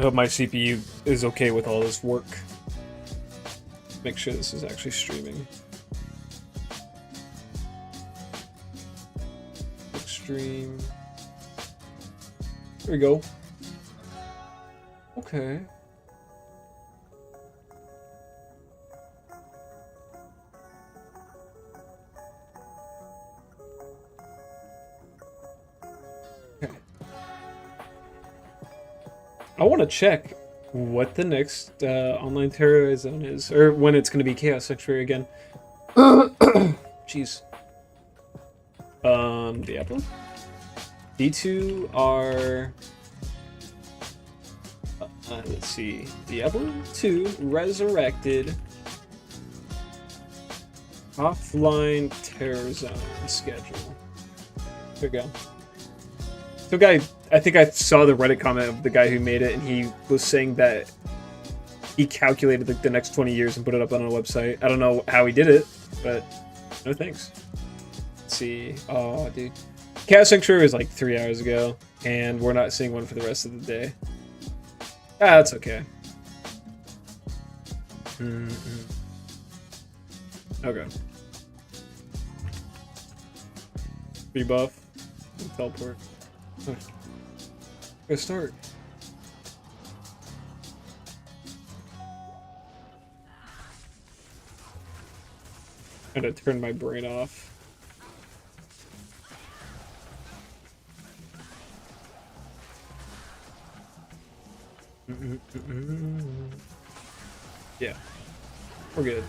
hope my CPU is okay with all this work. Make sure this is actually streaming. Stream. There we go. Okay. Okay. I want to check what the next online terror zone is, or when it's going to be Chaos Sanctuary again. Jeez. Diablo? D2 are... let's see. Diablo 2 Resurrected offline terror zone schedule. There we go. So guy, I think I saw the Reddit comment of the guy who made it, and he was saying that he calculated the next 20 years and put it up on a website. I don't know how he did it, but no thanks. Let's see. Oh, dude. Chaos Sanctuary was like 3 hours ago, and we're not seeing one for the rest of the day. Ah, that's okay. Okay. Rebuff. Teleport. Okay. Go start. I'm gonna turn my brain off. Yeah, we're good.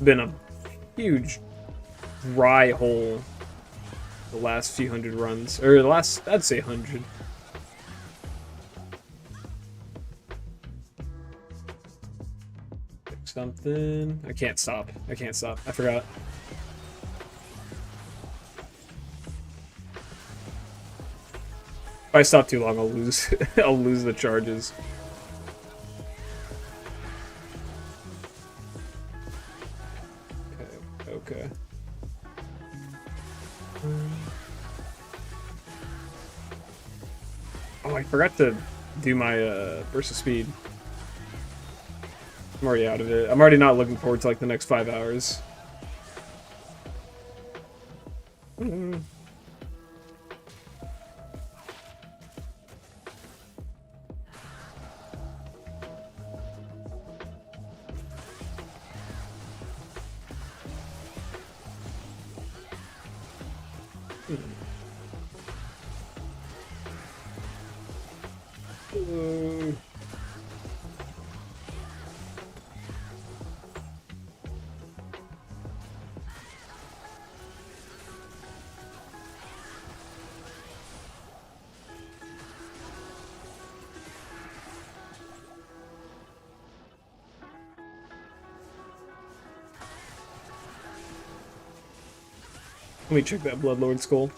Been a huge dry hole the last few hundred runs, or the last, I'd say 100. Pick something. I can't stop. I can't stop. I forgot. If I stop too long, I'll lose. I'll lose the charges. Okay. Oh, I forgot to do my burst of speed. I'm already out of it. I'm already not looking forward to like the next 5 hours. Let me check that Bloodlord skull.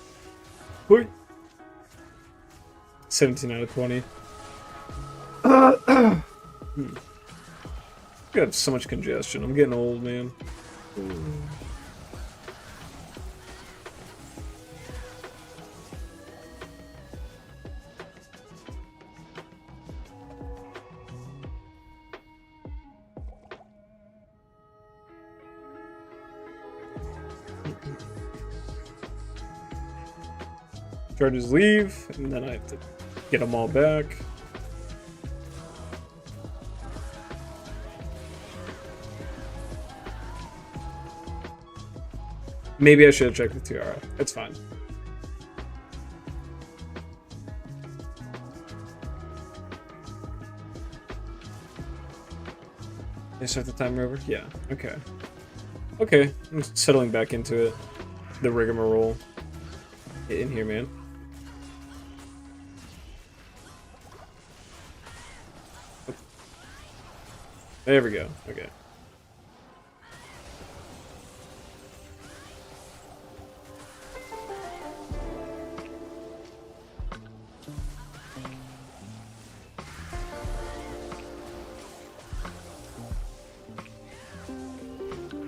17 out of 20. I have so much congestion. I'm getting old, man. Charges leave, and then I have to get them all back. Maybe I should have checked the tiara. It's fine. They start the timer over? Yeah, okay. Okay, I'm settling back into it. The rigmarole. Get in here, man. There we go. Okay.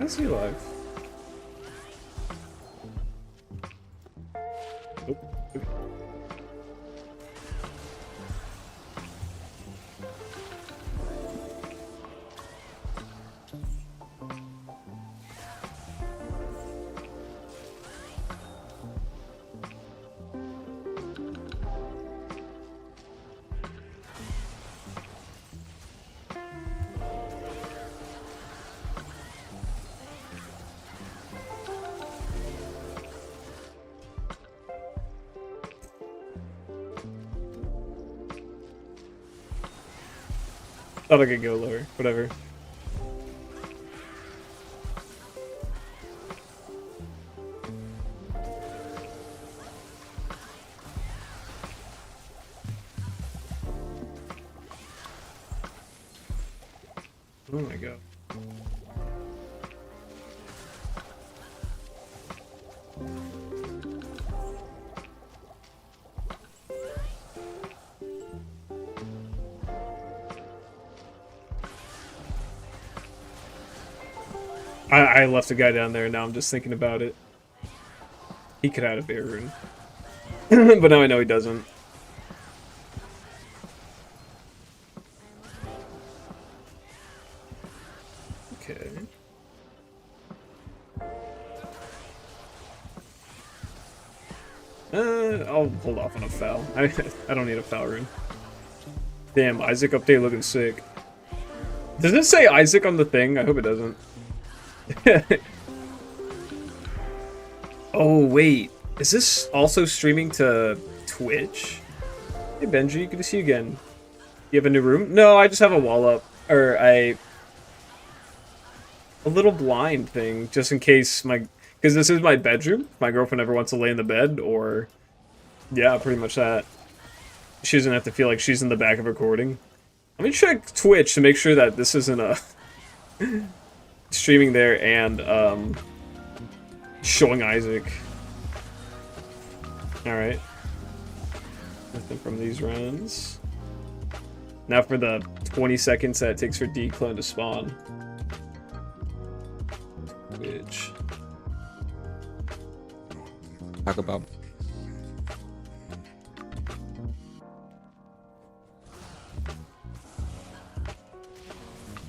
How's he alive? Oh, okay. Thought I could go lower. Whatever. Oh my god. I left a guy down there, and now I'm just thinking about it. He could have a bear rune. But now I know he doesn't. Okay. I'll hold off on a foul. I don't need a foul rune. Damn, Isaac update looking sick. Does it say Isaac on the thing? I hope it doesn't. Oh, wait. Is this also streaming to Twitch? Hey, Benji, good to see you again. You have a new room? No, I just have a wall up. Or a little blind thing, just in case because this is my bedroom. My girlfriend ever wants to lay in the bed, or... Yeah, pretty much that. She doesn't have to feel like she's in the back of a recording. Let me check Twitch to make sure that this isn't a... streaming there and, showing Isaac. Alright. Nothing from these runs. Now for the 20 seconds that it takes for D-Clone to spawn. Which... Talk about...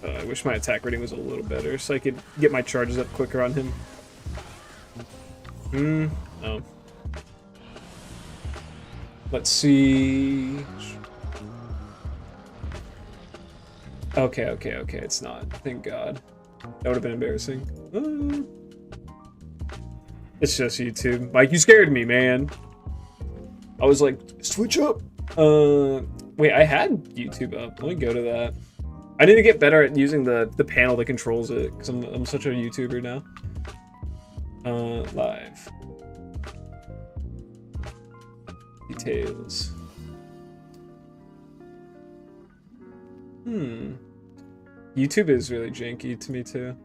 I wish my attack rating was a little better so I could get my charges up quicker on him. Oh. Let's see. Okay, it's not. Thank God. That would have been embarrassing. It's just YouTube. Mike, you scared me, man. I was like, switch up. Wait, I had YouTube up. Let me go to that. I need to get better at using the panel that controls it, because I'm such a YouTuber now. Live. Details. YouTube is really janky to me too.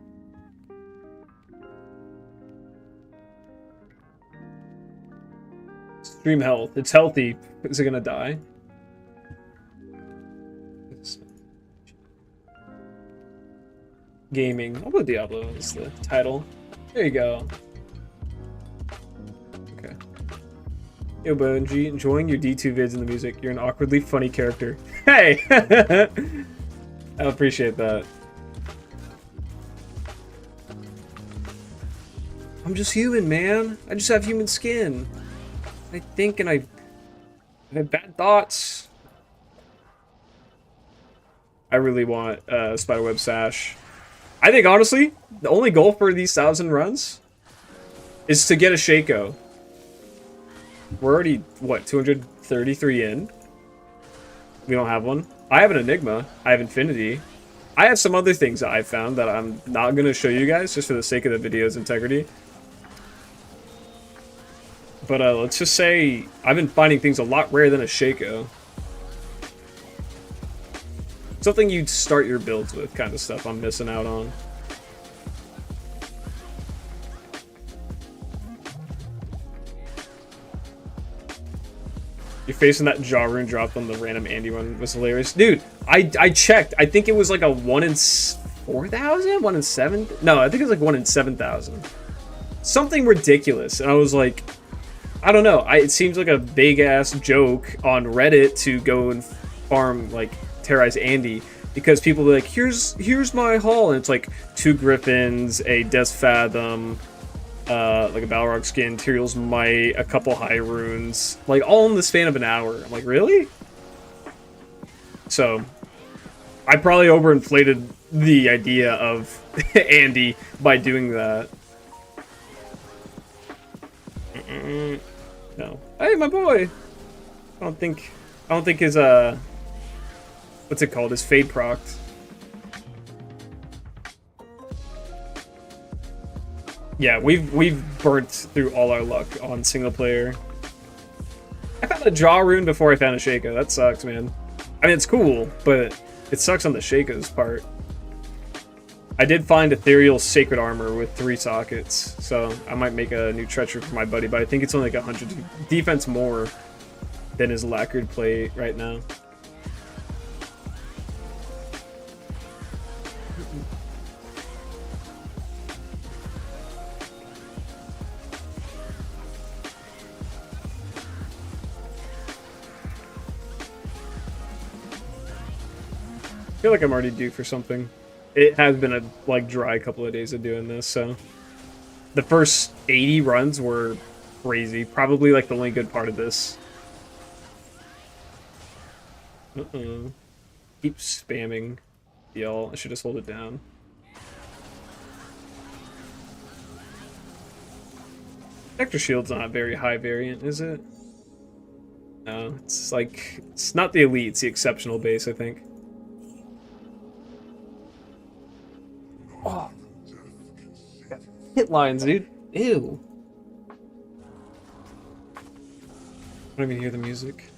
Stream health. It's healthy. Is it gonna die? Gaming. I'll put Diablo as the title. There you go. Okay. Yo, Bungie, enjoying your D2 vids and the music. You're an awkwardly funny character. Hey! I appreciate that. I'm just human, man. I just have human skin. I think and I have bad thoughts. I really want Spiderweb Sash. I think, honestly, the only goal for these 1,000 runs is to get a Shaco. We're already, what, 233 in? We don't have one. I have an Enigma. I have Infinity. I have some other things that I've found that I'm not going to show you guys, just for the sake of the video's integrity. But let's just say I've been finding things a lot rarer than a Shaco. Something you'd start your builds with kind of stuff I'm missing out on. You're facing that jaw rune dropped on the random Andy one was hilarious. Dude, I checked. I think it was like a 1 in 4,000? 1 in 7? No, I think it's like 1 in 7,000. Something ridiculous. And I was like, I don't know. It seems like a big ass joke on Reddit to go and farm, like, terrorize Andy, because people are like, here's my haul, and it's like 2 Griffins, a Death Fathom, like a Balrog skin, Tyrell's Might, a couple High Runes, like all in the span of an hour. I'm like, really? So I probably overinflated the idea of Andy by doing that. No. Hey, my boy. I don't think his what's it called? His fade procced. Yeah, we've burnt through all our luck on single player. I found a draw rune before I found a Shaco. That sucks, man. I mean, it's cool, but it sucks on the Shaco's part. I did find Ethereal Sacred Armor with 3 sockets, so I might make a new Treachery for my buddy, but I think it's only like 100 defense more than his Lacquered Plate right now. I feel like I'm already due for something. It has been a like dry couple of days of doing this, so the first 80 runs were crazy. Probably like the only good part of this. Keep spamming y'all. I should just hold it down. Vector Shield's not a very high variant, is it? No, it's like, it's not the elite, it's the exceptional base, I think. Oh, hit lines, dude. Ew. I don't even hear the music.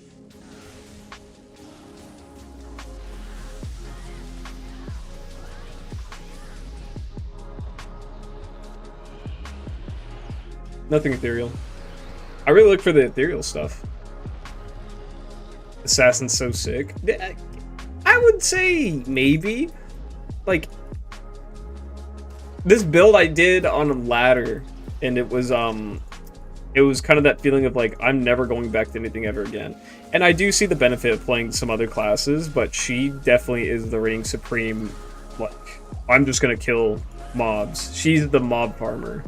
Nothing ethereal. I really look for the ethereal stuff. Assassin's so sick. I would say maybe. Like, this build I did on a ladder, and it was kind of that feeling of like, I'm never going back to anything ever again. And I do see the benefit of playing some other classes, but she definitely is the reigning supreme, like, I'm just gonna kill mobs. She's the mob farmer.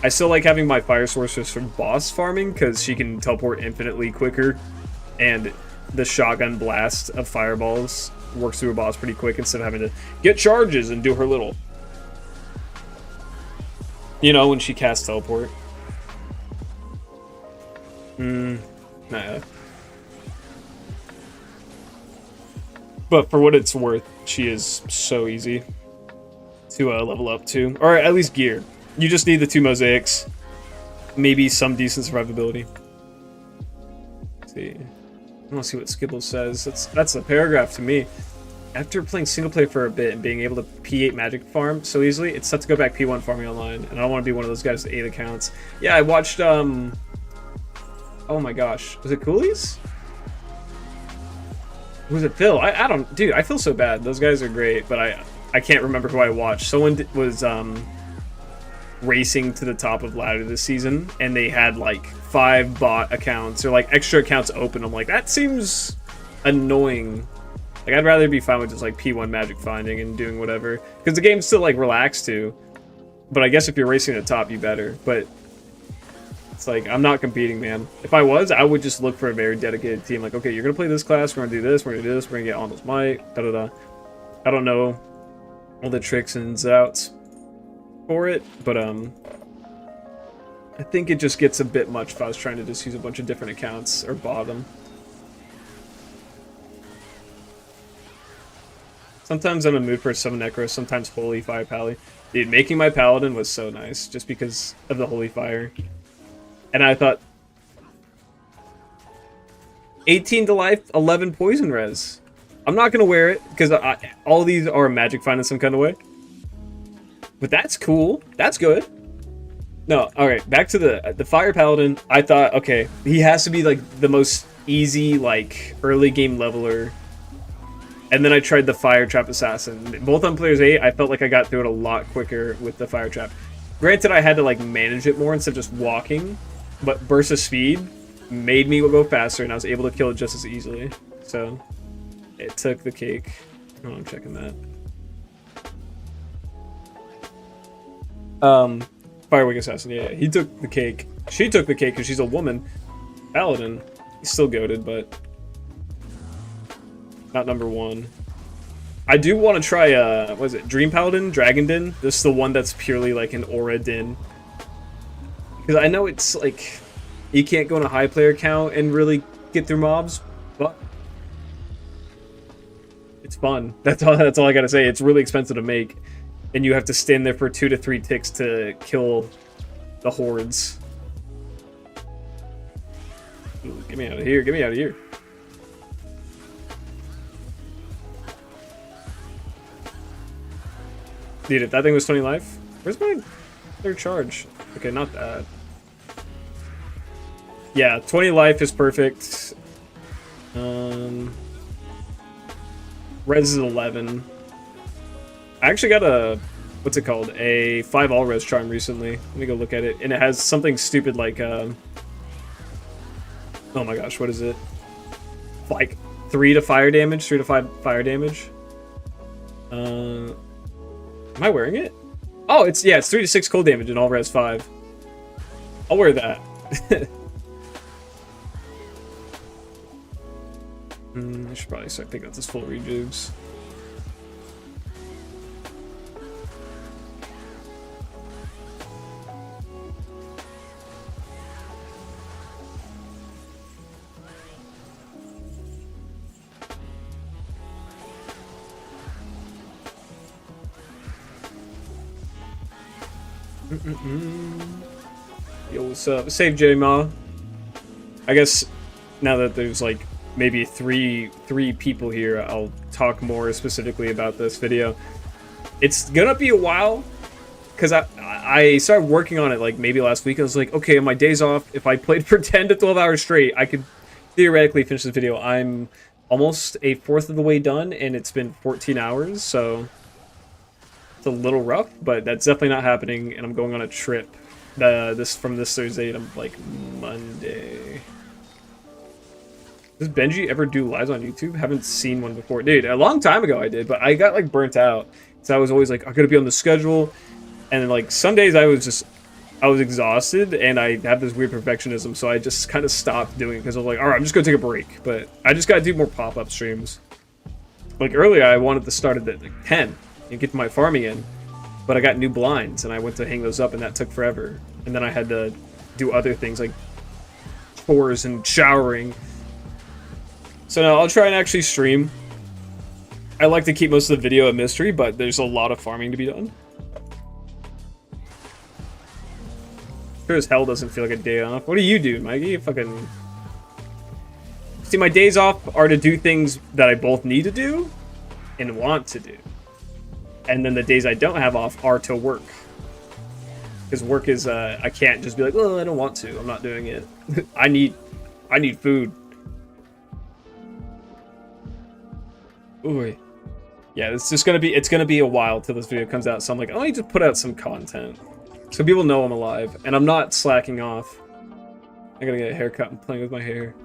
I still like having my fire sorceress for boss farming, because she can teleport infinitely quicker, and the shotgun blast of fireballs works through a boss pretty quick instead of having to get charges and do her little, you know, when she casts teleport. Nah. But for what it's worth, she is so easy to level up to, or at least gear. You just need the 2 mosaics, maybe some decent survivability. Let's see. I want to see what Skibble says. That's a paragraph to me. After playing single player for a bit and being able to P8 magic farm so easily, it's tough to go back P1 farming online, and I don't want to be one of those guys with 8 accounts. Yeah, I watched, oh my gosh, was it Coolies? Was it Phil? I don't, dude, I feel so bad. Those guys are great, but I can't remember who I watched. Someone was, racing to the top of ladder this season, and they had like 5 bot accounts or like extra accounts open. I'm like, that seems annoying. Like, I'd rather be fine with just like P1 magic finding and doing whatever, because the game's still like relaxed too. But I guess if you're racing to the top, you better. But it's like, I'm not competing, man. If I was, I would just look for a very dedicated team. Like, okay, you're gonna play this class, we're gonna do this, we're gonna do this, we're gonna get Mindless Might, da da da. I don't know all the tricks and outs for it, but I think it just gets a bit much if I was trying to just use a bunch of different accounts or bot them. Sometimes I'm in the mood for some Necro, sometimes Holy Fire Pally. Dude, making my Paladin was so nice just because of the Holy Fire. And I thought 18 to life, 11 poison res. I'm not gonna wear it because all these are magic find in some kind of way. But that's cool. That's good. No, alright, back to the Fire Paladin. I thought, okay, he has to be like the most easy, like, early game leveler And then I tried the Fire Trap Assassin. Both on Players 8, I felt like I got through it a lot quicker with the Fire Trap. Granted, I had to like manage it more instead of just walking, but burst of speed made me go faster, and I was able to kill it just as easily. So it took the cake. Oh, I'm checking that. Firewick Assassin, yeah, he took the cake. She took the cake because she's a woman. Paladin, he's still goated, but not number one. I do want to try, what is it, Dream Paladin? Dragon Din? This is the one that's purely like an Aura Din. Because I know it's like, you can't go on a high player count and really get through mobs, but it's fun. That's all I gotta say. It's really expensive to make, and you have to stand there for 2 to 3 ticks to kill the hordes. Ooh, get me out of here, get me out of here. Dude, if that thing was 20 life, where's my third charge? Okay, not that. Yeah, 20 life is perfect. Res is 11. I actually got a, what's it called? A 5 all res charm recently. Let me go look at it. And it has something stupid like, oh my gosh, what is it? Like 3 to fire damage, 3 to 5 fire damage. Am I wearing it? Oh, it's, yeah, it's 3 to 6 cold damage and all res 5. I'll wear that. I should probably start picking up this full rejuves. Yo, what's up? Save J-Ma. I guess now that there's like maybe three people here, I'll talk more specifically about this video. It's gonna be a while because I started working on it like maybe last week. I was like, okay, on my days off, if I played for 10 to 12 hours straight, I could theoretically finish this video. I'm almost a fourth of the way done, and it's been 14 hours, so it's a little rough, but that's definitely not happening, and I'm going on a trip from this Thursday to like Monday. Does Benji ever do lives on YouTube? Haven't seen one before. Dude, a long time ago I did, but I got like burnt out. So I was always like, I gotta be on the schedule. And then like some days I was exhausted, and I have this weird perfectionism, so I just kind of stopped doing it because I was like, alright, I'm just gonna take a break. But I just gotta do more pop-up streams. Like earlier I wanted to start at like 10 and get to my farming in, but I got new blinds and I went to hang those up, and that took forever. And then I had to do other things like chores and showering. So now I'll try and actually stream. I like to keep most of the video a mystery, but there's a lot of farming to be done. Sure as hell doesn't feel like a day off. What do you do, Mikey? You fucking... See, my days off are to do things that I both need to do and want to do. And then the days I don't have off are to work. Because work is, I can't just be like, well, I don't want to. I'm not doing it. I need food. Ooh. Yeah, it's gonna be a while till this video comes out, so I'm like, I need to put out some content so people know I'm alive, and I'm not slacking off. I gotta get a haircut and playing with my hair.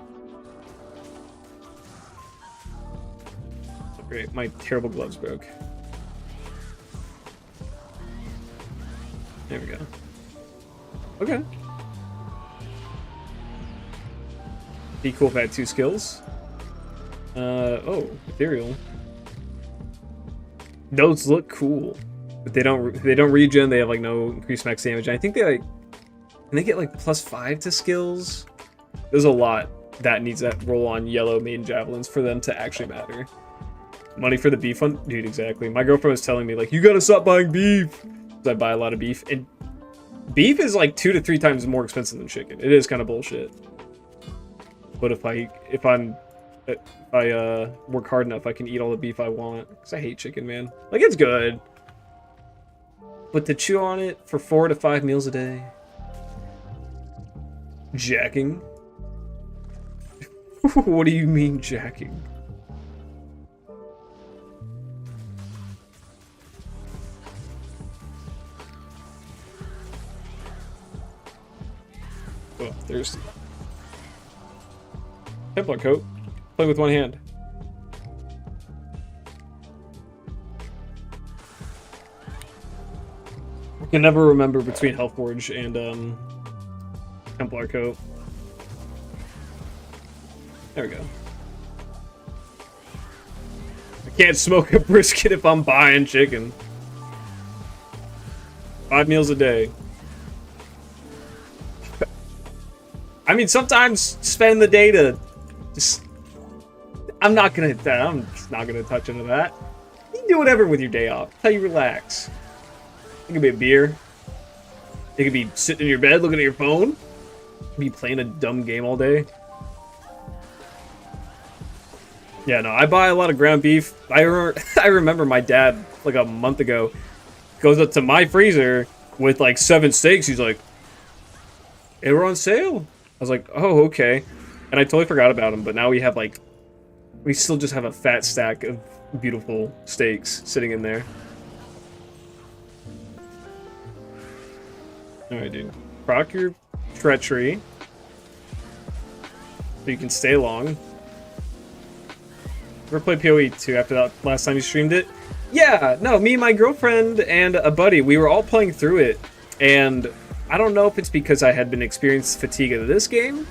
Oh, great, my terrible gloves broke. There we go. Okay. Be cool if I had 2 skills. Oh, ethereal. Those look cool, but they don't regen. They have like no increased max damage. I think they get like +5 to skills. There's a lot that needs that roll on yellow maiden javelins for them to actually matter. Money for the beef one, dude. Exactly. My girlfriend was telling me like, you gotta stop buying beef. I buy a lot of beef, and beef is like 2 to 3 times more expensive than chicken. It is kind of bullshit. But if I work hard enough, I can eat all the beef I want. Because I hate chicken, man. Like, it's good. But to chew on it for 4 to 5 meals a day. Jacking? What do you mean, jacking? Oh, thirsty. Templar coat. Play with one hand. I can never remember between Hellforge and Templar coat. There we go. I can't smoke a brisket if I'm buying chicken. 5 meals a day. I mean, sometimes spend the day to just... I'm just not gonna touch into that. You can do whatever with your day off. That's how you relax. It could be a beer. It could be sitting in your bed looking at your phone. You could be playing a dumb game all day. Yeah, no, I buy a lot of ground beef. I remember my dad, like a month ago, goes up to my freezer with like 7 steaks. He's like, they were on sale. I was like, oh, okay. And I totally forgot about them, but now we have like, we still just have a fat stack of beautiful steaks sitting in there. Alright, dude. Proc your treachery so you can stay long. Ever played PoE 2 after that last time you streamed it? Yeah, no, me and my girlfriend and a buddy, we were all playing through it, and I don't know if it's because I had been experiencing fatigue of this game,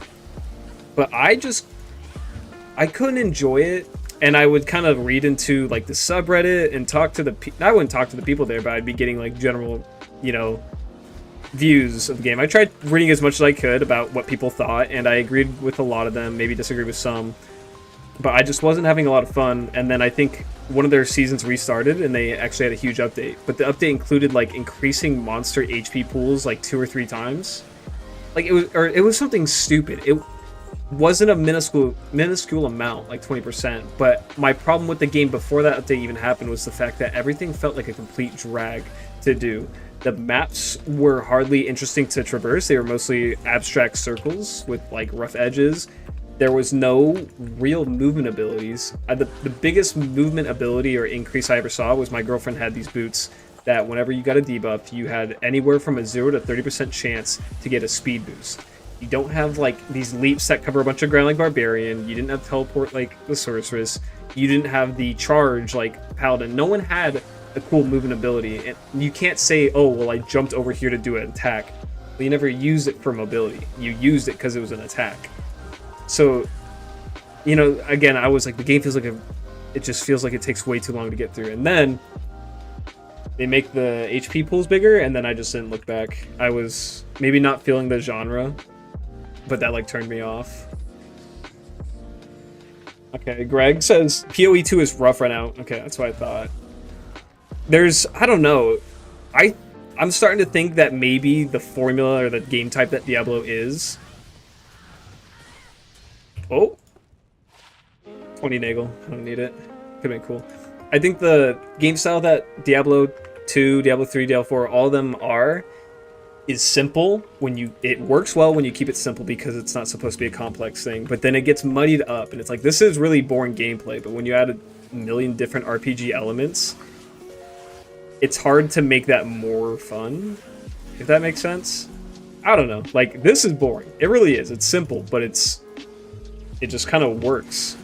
but I couldn't enjoy it, and I would kind of read into like the subreddit and talk to I wouldn't talk to the people there, but I'd be getting like general, you know, views of the game. I tried reading as much as I could about what people thought, and I agreed with a lot of them, maybe disagreed with some. But I just wasn't having a lot of fun, and then I think one of their seasons restarted, and they actually had a huge update. But the update included, like, increasing monster HP pools, like, 2 or 3 times. Like, it was something stupid. It wasn't a minuscule amount, like 20%, but my problem with the game before that update even happened was the fact that everything felt like a complete drag to do. The maps were hardly interesting to traverse. They were mostly abstract circles with, like, rough edges. There was no real movement abilities. The biggest movement ability or increase I ever saw was my girlfriend had these boots that whenever you got a debuff, you had anywhere from a 0 to 30% chance to get a speed boost. You don't have like these leaps that cover a bunch of ground like Barbarian. You didn't have teleport like the Sorceress. You didn't have the charge like Paladin. No one had a cool movement ability. And you can't say, oh, well, I jumped over here to do an attack. Well, you never used it for mobility. You used it because it was an attack. So, you know, again, I was like, the game feels like it just feels like it takes way too long to get through. And then they make the HP pools bigger, and then I just didn't look back. I was maybe not feeling the genre, but that like turned me off. Okay, Greg says PoE 2 is rough right now. Okay, that's what I thought. I don't know. I'm starting to think that maybe the formula or the game type that Diablo is. Oh, 20 Nagel. I don't need it. Could have been cool. I think the game style that Diablo 2, Diablo 3, Diablo 4, all of them is simple. It works well when you keep it simple because it's not supposed to be a complex thing. But then it gets muddied up, and it's like, this is really boring gameplay. But when you add a million different RPG elements, it's hard to make that more fun, if that makes sense. I don't know. Like, this is boring. It really is. It's simple, but it just kind of works.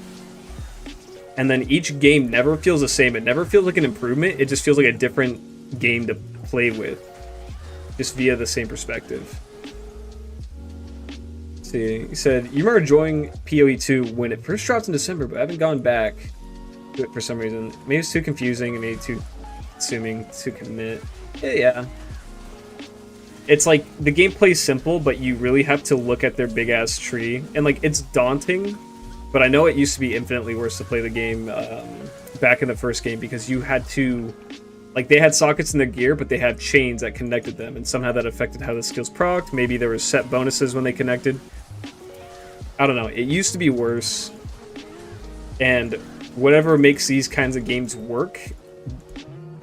And then each game never feels the same. It never feels like an improvement. It just feels like a different game to play with, just via the same perspective. Let's see, he said, you remember enjoying PoE 2 when it first dropped in December, but I haven't gone back to it for some reason. Maybe it's too confusing and maybe too consuming to commit. Yeah. It's like, the gameplay's simple, but you really have to look at their big-ass tree. And, like, it's daunting, but I know it used to be infinitely worse to play the game back in the first game, because you had to... Like, they had sockets in their gear, but they had chains that connected them, and somehow that affected how the skills procced. Maybe there were set bonuses when they connected. I don't know. It used to be worse. And whatever makes these kinds of games work...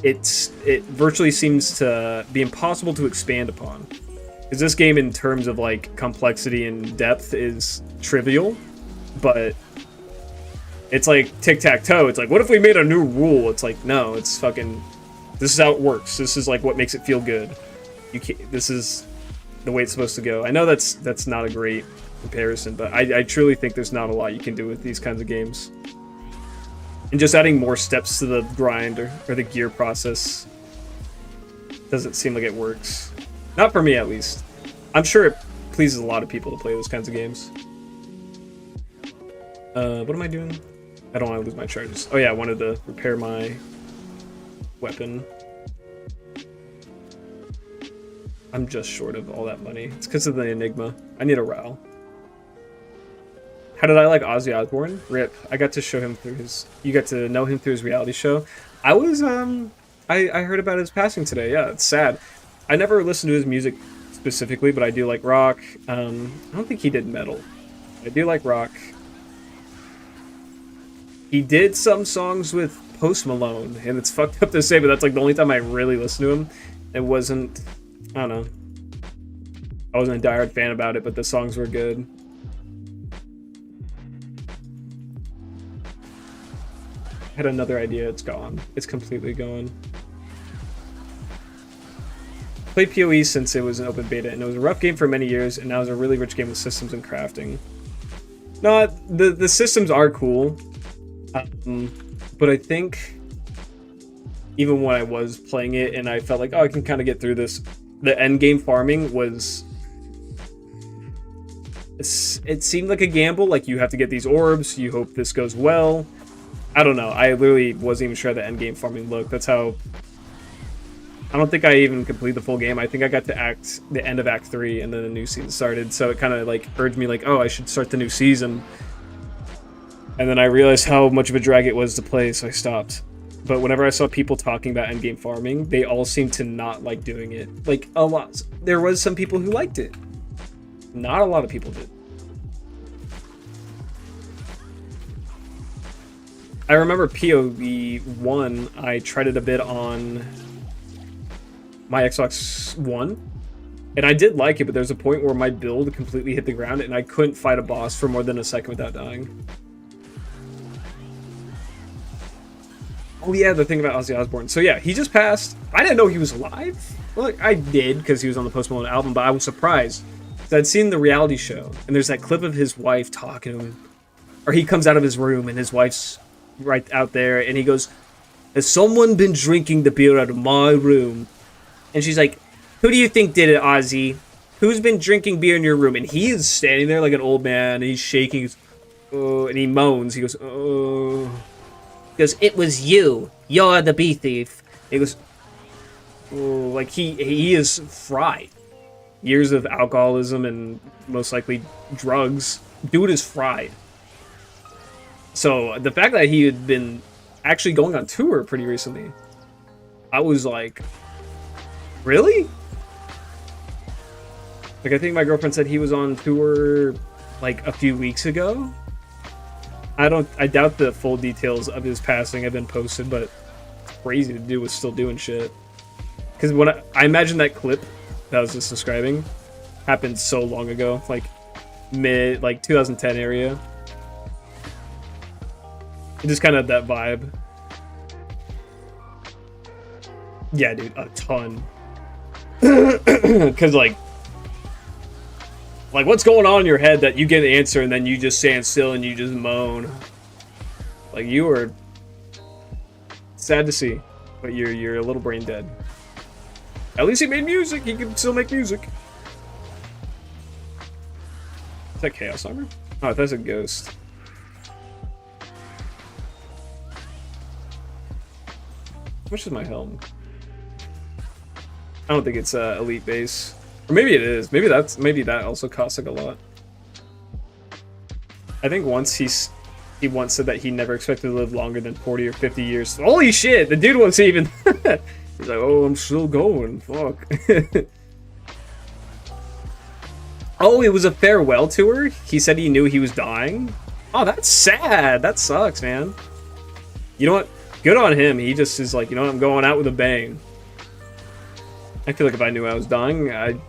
It virtually seems to be impossible to expand upon. Because this game, in terms of like complexity and depth, is trivial, but it's like tic-tac-toe. It's like, what if we made a new rule? It's like, no, it's fucking, this is how it works. This is like what makes it feel good. You can't, this is the way it's supposed to go. I know that's not a great comparison, but I truly think there's not a lot you can do with these kinds of games. And just adding more steps to the grind or the gear process doesn't seem like it works. Not for me, at least. I'm sure it pleases a lot of people to play those kinds of games. What am I doing? I don't want to lose my charges. Oh yeah, I wanted to repair my weapon. I'm just short of all that money. It's because of the Enigma. I need a RAL. How did I like Ozzy Osbourne? RIP. I got to show him through his... You got to know him through his reality show. I was, I heard about his passing today. Yeah, it's sad. I never listened to his music specifically, but I do like rock. I don't think he did metal. I do like rock. He did some songs with Post Malone, and it's fucked up to say, but that's like the only time I really listened to him. It wasn't... I don't know. I wasn't a diehard fan about it, but the songs were good. I had another idea, it's gone. It's completely gone. Played PoE since it was an open beta, and it was a rough game for many years, and now it's a really rich game with systems and crafting. No, the systems are cool. But I think even when I was playing it and I felt like, oh, I can kind of get through this, the end game farming was... It seemed like a gamble, like you have to get these orbs, you hope this goes well. I don't know, I literally wasn't even sure how the end game farming looked. That's how... I don't think I even completed the full game. I think I got to the end of Act 3 and then the new season started, so it kind of like urged me like, oh, I should start the new season. And then I realized how much of a drag it was to play, so I stopped. But whenever I saw people talking about endgame farming, they all seemed to not like doing it. Like, a lot. There was some people who liked it. Not a lot of people did. I remember PoE 1, I tried it a bit on my Xbox One. And I did like it, but there's a point where my build completely hit the ground and I couldn't fight a boss for more than a second without dying. Oh yeah, the thing about Ozzy Osbourne. So yeah, he just passed. I didn't know he was alive. Well, I did because he was on the Post Malone album, but I was surprised. I'd seen the reality show, and there's that clip of his wife talking to him. Or he comes out of his room, and his wife's right out there, and he goes, "Has someone been drinking the beer out of my room?" And she's like, "Who do you think did it, Ozzy? Who's been drinking beer in your room?" And he is standing there like an old man, and he's shaking his... and he moans. He goes, "Oh..." He goes, "It was you. You're the bee thief." He goes, oh, like he is fried. Years of alcoholism and most likely drugs. Dude is fried. So the fact that he had been actually going on tour pretty recently, I was like, really? Like, I think my girlfriend said he was on tour like a few weeks ago. I doubt the full details of his passing have been posted, but it's crazy the dude was still doing shit. Because when I imagine that clip that I was just describing happened so long ago, like 2010 area. It just kind of that vibe. Yeah, dude, a ton. Because like what's going on in your head that you get an answer and then you just stand still and you just moan? Like, you are sad to see, but you're a little brain dead. At least he made music. He can still make music. Is that Chaos Armor? Oh, that's a ghost. How much is my helm? I don't think it's elite base. Or maybe it is. Maybe that also costs like a lot. I think once he once said that he never expected to live longer than 40 or 50 years. Holy shit! The dude wasn't even. He's like, oh, I'm still going. Fuck. Oh, it was a farewell tour? He said he knew he was dying? Oh, that's sad. That sucks, man. You know what? Good on him. He just is like, you know what? I'm going out with a bang. I feel like if I knew I was dying, I'd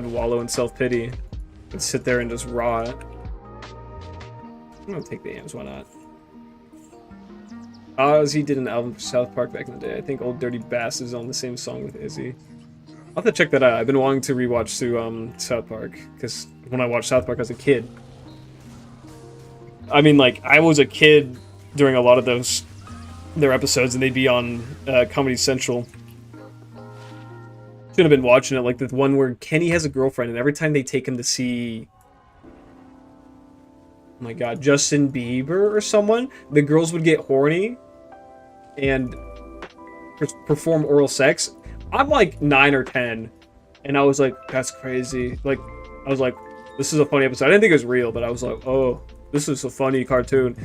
wallow in self-pity and sit there and just rot. I'm gonna take the AMs, why not? Ozzy did an album for South Park back in the day. I think Old Dirty Bass is on the same song with Izzy. I'll have to check that out. I've been wanting to rewatch through South Park, because when I watched South Park as a kid, I mean, like, I was a kid during a lot of their episodes, and they'd be on Comedy Central. Should have been watching it, like the one where Kenny has a girlfriend, and every time they take him to see, oh my god, Justin Bieber or someone, the girls would get horny and perform oral sex. I'm like 9 or 10, and I was like, that's crazy. Like, I was like, this is a funny episode. I didn't think it was real, but I was like, oh, this is a funny cartoon.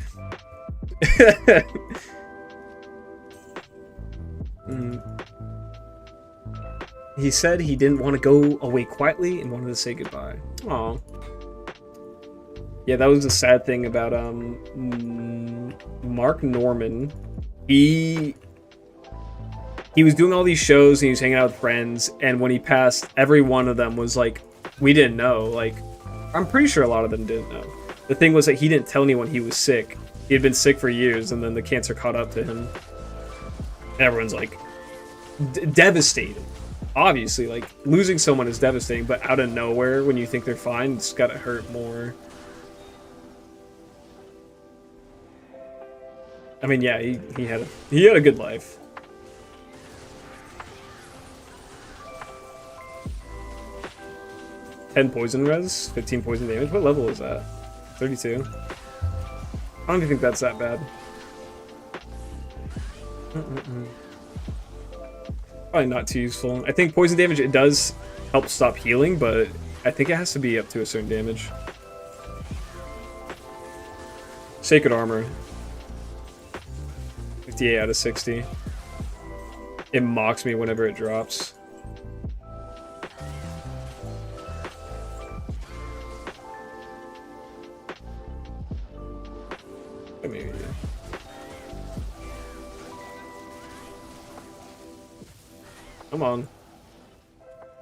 He said he didn't want to go away quietly and wanted to say goodbye. Aw. Yeah, that was the sad thing about Mark Norman. He was doing all these shows and he was hanging out with friends, and when he passed, every one of them was like, we didn't know. Like, I'm pretty sure a lot of them didn't know. The thing was that he didn't tell anyone he was sick. He had been sick for years, and then the cancer caught up to him. And everyone's like, devastated. Obviously, like, losing someone is devastating, but out of nowhere, when you think they're fine, it's gotta hurt more. I mean, yeah, he had a good life. "10 poison res, 15 poison damage." What level is that? 32. I don't even think that's that bad. Probably not too useful. I think poison damage, it does help stop healing, but I think it has to be up to a certain damage. Sacred Armor. 58 out of 60. It mocks me whenever it drops. Maybe. Come on.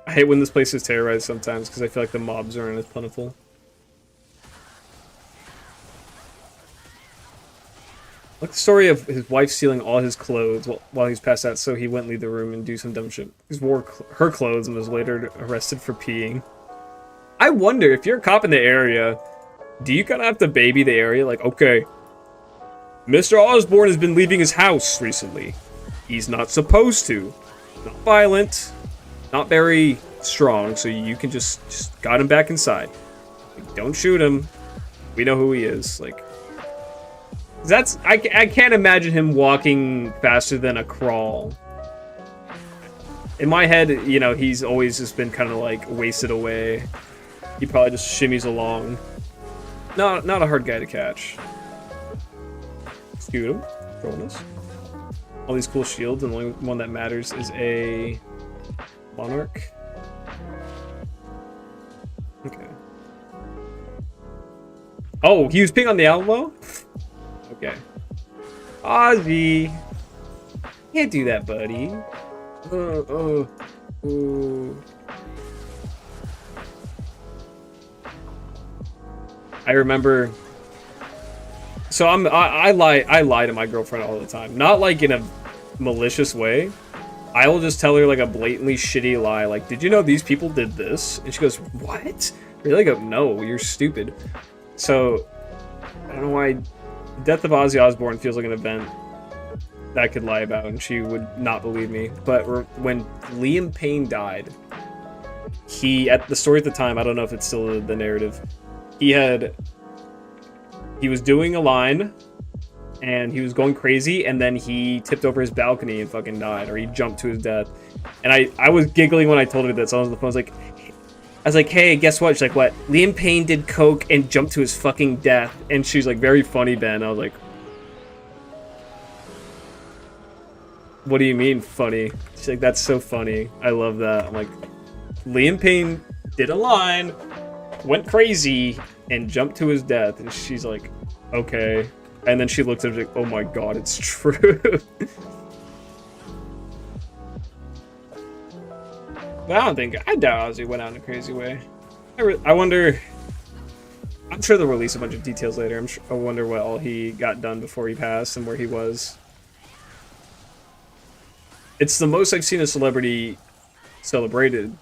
I hate when this place is terrorized sometimes because I feel like the mobs aren't as plentiful. Like the story of his wife stealing all his clothes while he's passed out so he wouldn't leave the room and do some dumb shit. He wore her clothes and was later arrested for peeing. I wonder, if you're a cop in the area, do you kind of have to baby the area? Like, okay, Mr. Osborne has been leaving his house recently. He's not supposed to. Not violent, not very strong, so you can just got him back inside. Like, don't shoot him. We know who he is. Like, that's I can't imagine him walking faster than a crawl. In my head, you know, he's always just been kind of like wasted away. He probably just shimmies along. Not a hard guy to catch. Scoot him. Bonus. All these cool shields, and the only one that matters is a Monarch. Okay. Oh, he was ping on the Alamo? Okay. Ozzy! Can't do that, buddy. I remember. So I lie to my girlfriend all the time. Not like in a malicious way. I will just tell her like a blatantly shitty lie. Like, did you know these people did this? And she goes, what? Really? I go, no, you're stupid. So, I don't know why the death of Ozzy Osbourne feels like an event that I could lie about and she would not believe me. But when Liam Payne died, at the story at the time, I don't know if it's still the narrative, he was doing a line and he was going crazy, and then he tipped over his balcony and fucking died, or he jumped to his death. And I was giggling when I told her that. So I was on the phone, I was like, hey, guess what? She's like, what? Liam Payne did coke and jumped to his fucking death. And she's like, very funny, Ben. I was like, what do you mean funny? She's like, that's so funny. I love that. I'm like, Liam Payne did a line, went crazy, and jumped to his death. And she's like, okay. And then she looked at me like, oh my god, it's true. But I doubt Ozzy went out in a crazy way. I wonder, I'm sure they'll release a bunch of details later. I wonder what all he got done before he passed and where he was. It's the most I've seen a celebrity celebrated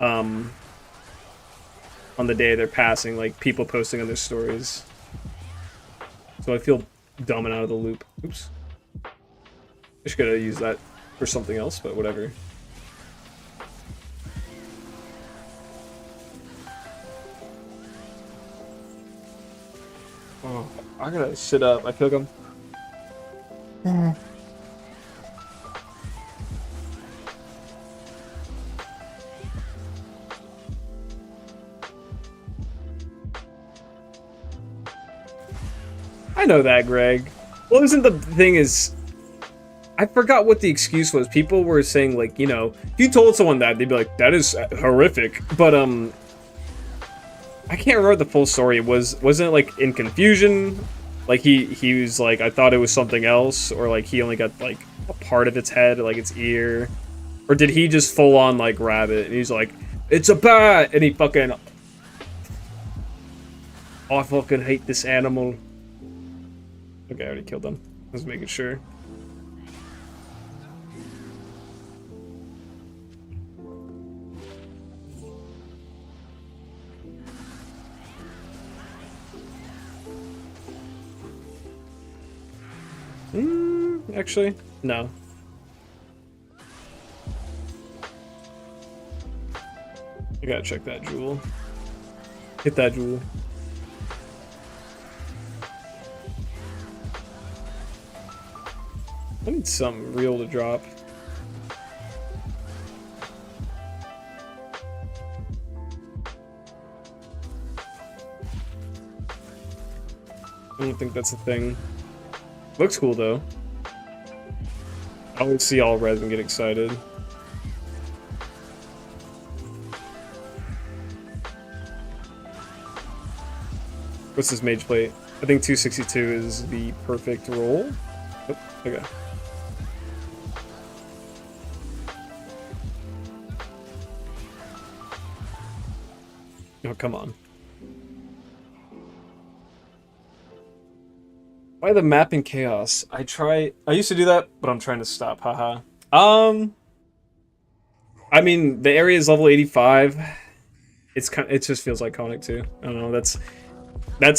on the day of their passing, like people posting on their stories. So I feel dumb and out of the loop. Oops. I just gotta use that for something else, but whatever. Oh, I gotta sit up. I feel like I'm... I know that, Greg. Well, isn't the thing is... I forgot what the excuse was. People were saying, like, you know, if you told someone that, they'd be like, that is horrific. But, I can't remember the full story. Wasn't it, like, in confusion? Like, he was like, I thought it was something else. Or, like, he only got, like, a part of its head, like, its ear. Or did he just full on, like, grab it? And he's like, it's a bat! And he fucking... I fucking hate this animal. Okay, I already killed them. I was making sure. Actually, no. I gotta check that jewel. Hit that jewel. I need something real to drop. I don't think that's a thing. Looks cool though. I always see all red and get excited. What's this mage plate? I think 262 is the perfect roll. Oh, okay. Oh, come on. Why the map in chaos? I used to do that, but I'm trying to stop, haha. I mean, the area is level 85. It just feels iconic too. I don't know, that's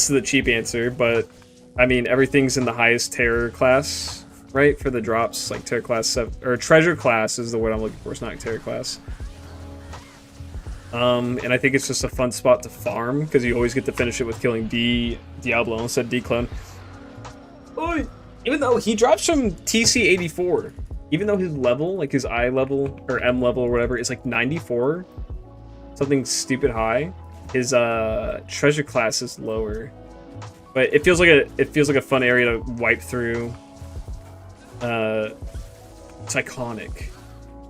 the cheap answer, but I mean, everything's in the highest terror class, right? For the drops, like terror class 7, or treasure class is the word I'm looking for. It's not terror class. And I think it's just a fun spot to farm because you always get to finish it with killing Diablo instead of D-clone. Oh, even though he drops from TC 84, even though his level, like his I level or M level or whatever, is like 94, something stupid high. His treasure class is lower, but it feels like a fun area to wipe through. It's iconic.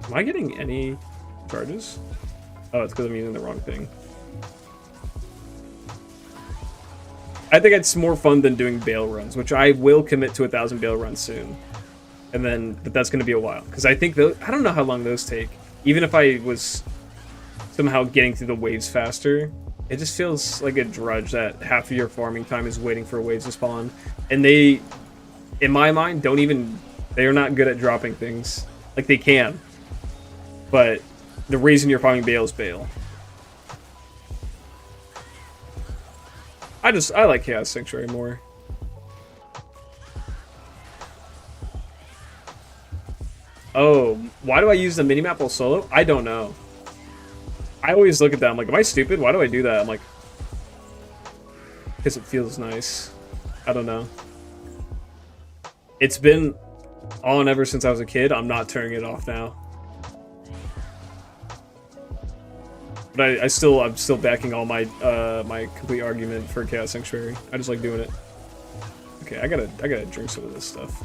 Am I getting any charges? Oh, it's because I'm using the wrong thing. I think it's more fun than doing bail runs, which I will commit to 1,000 bail runs soon. But that's going to be a while, because I think I don't know how long those take. Even if I was somehow getting through the waves faster, it just feels like a drudge that half of your farming time is waiting for waves to spawn. And they, in my mind, they are not good at dropping things. Like, they can. But the reason you're farming bail is bail. I like Chaos Sanctuary more. Oh, why do I use the minimap while solo? I don't know. I always look at that, I'm like, am I stupid? Why do I do that? I'm like, because it feels nice. I don't know. It's been on ever since I was a kid. I'm not turning it off now. But I'm still backing all my my complete argument for Chaos Sanctuary. I just like doing it. Okay, I gotta drink some of this stuff.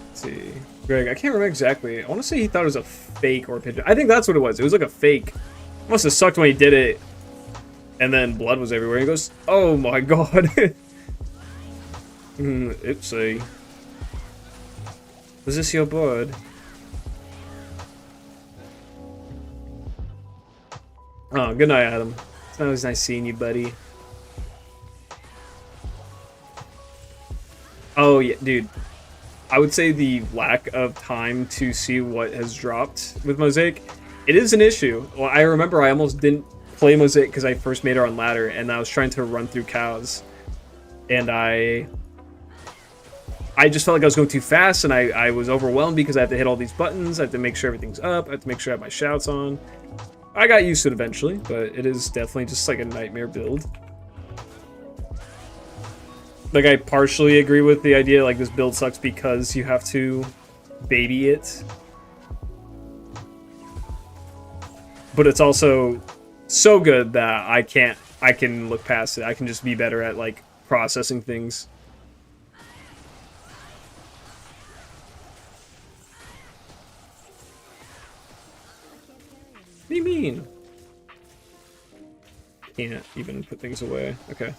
Let's see, Greg, I can't remember exactly. I want to say he thought it was a fake or a pigeon. I think that's what it was. It was like a fake. Must have sucked when he did it. And then blood was everywhere. He goes, "Oh my god!" Oopsie. Was this your bird? Oh, good night, Adam. It's always nice seeing you, buddy. Oh, yeah, dude. I would say the lack of time to see what has dropped with Mosaic, it is an issue. Well, I remember I almost didn't play Mosaic because I first made her on ladder, and I was trying to run through cows. And I just felt like I was going too fast, and I was overwhelmed because I had to hit all these buttons. I had to make sure everything's up. I had to make sure I have my shouts on. I got used to it eventually, but it is definitely just like a nightmare build. Like, I partially agree with the idea, like, this build sucks because you have to baby it. But it's also so good that I can look past it. I can just be better at, like, processing things. What do you mean? Can't even put things away. Okay.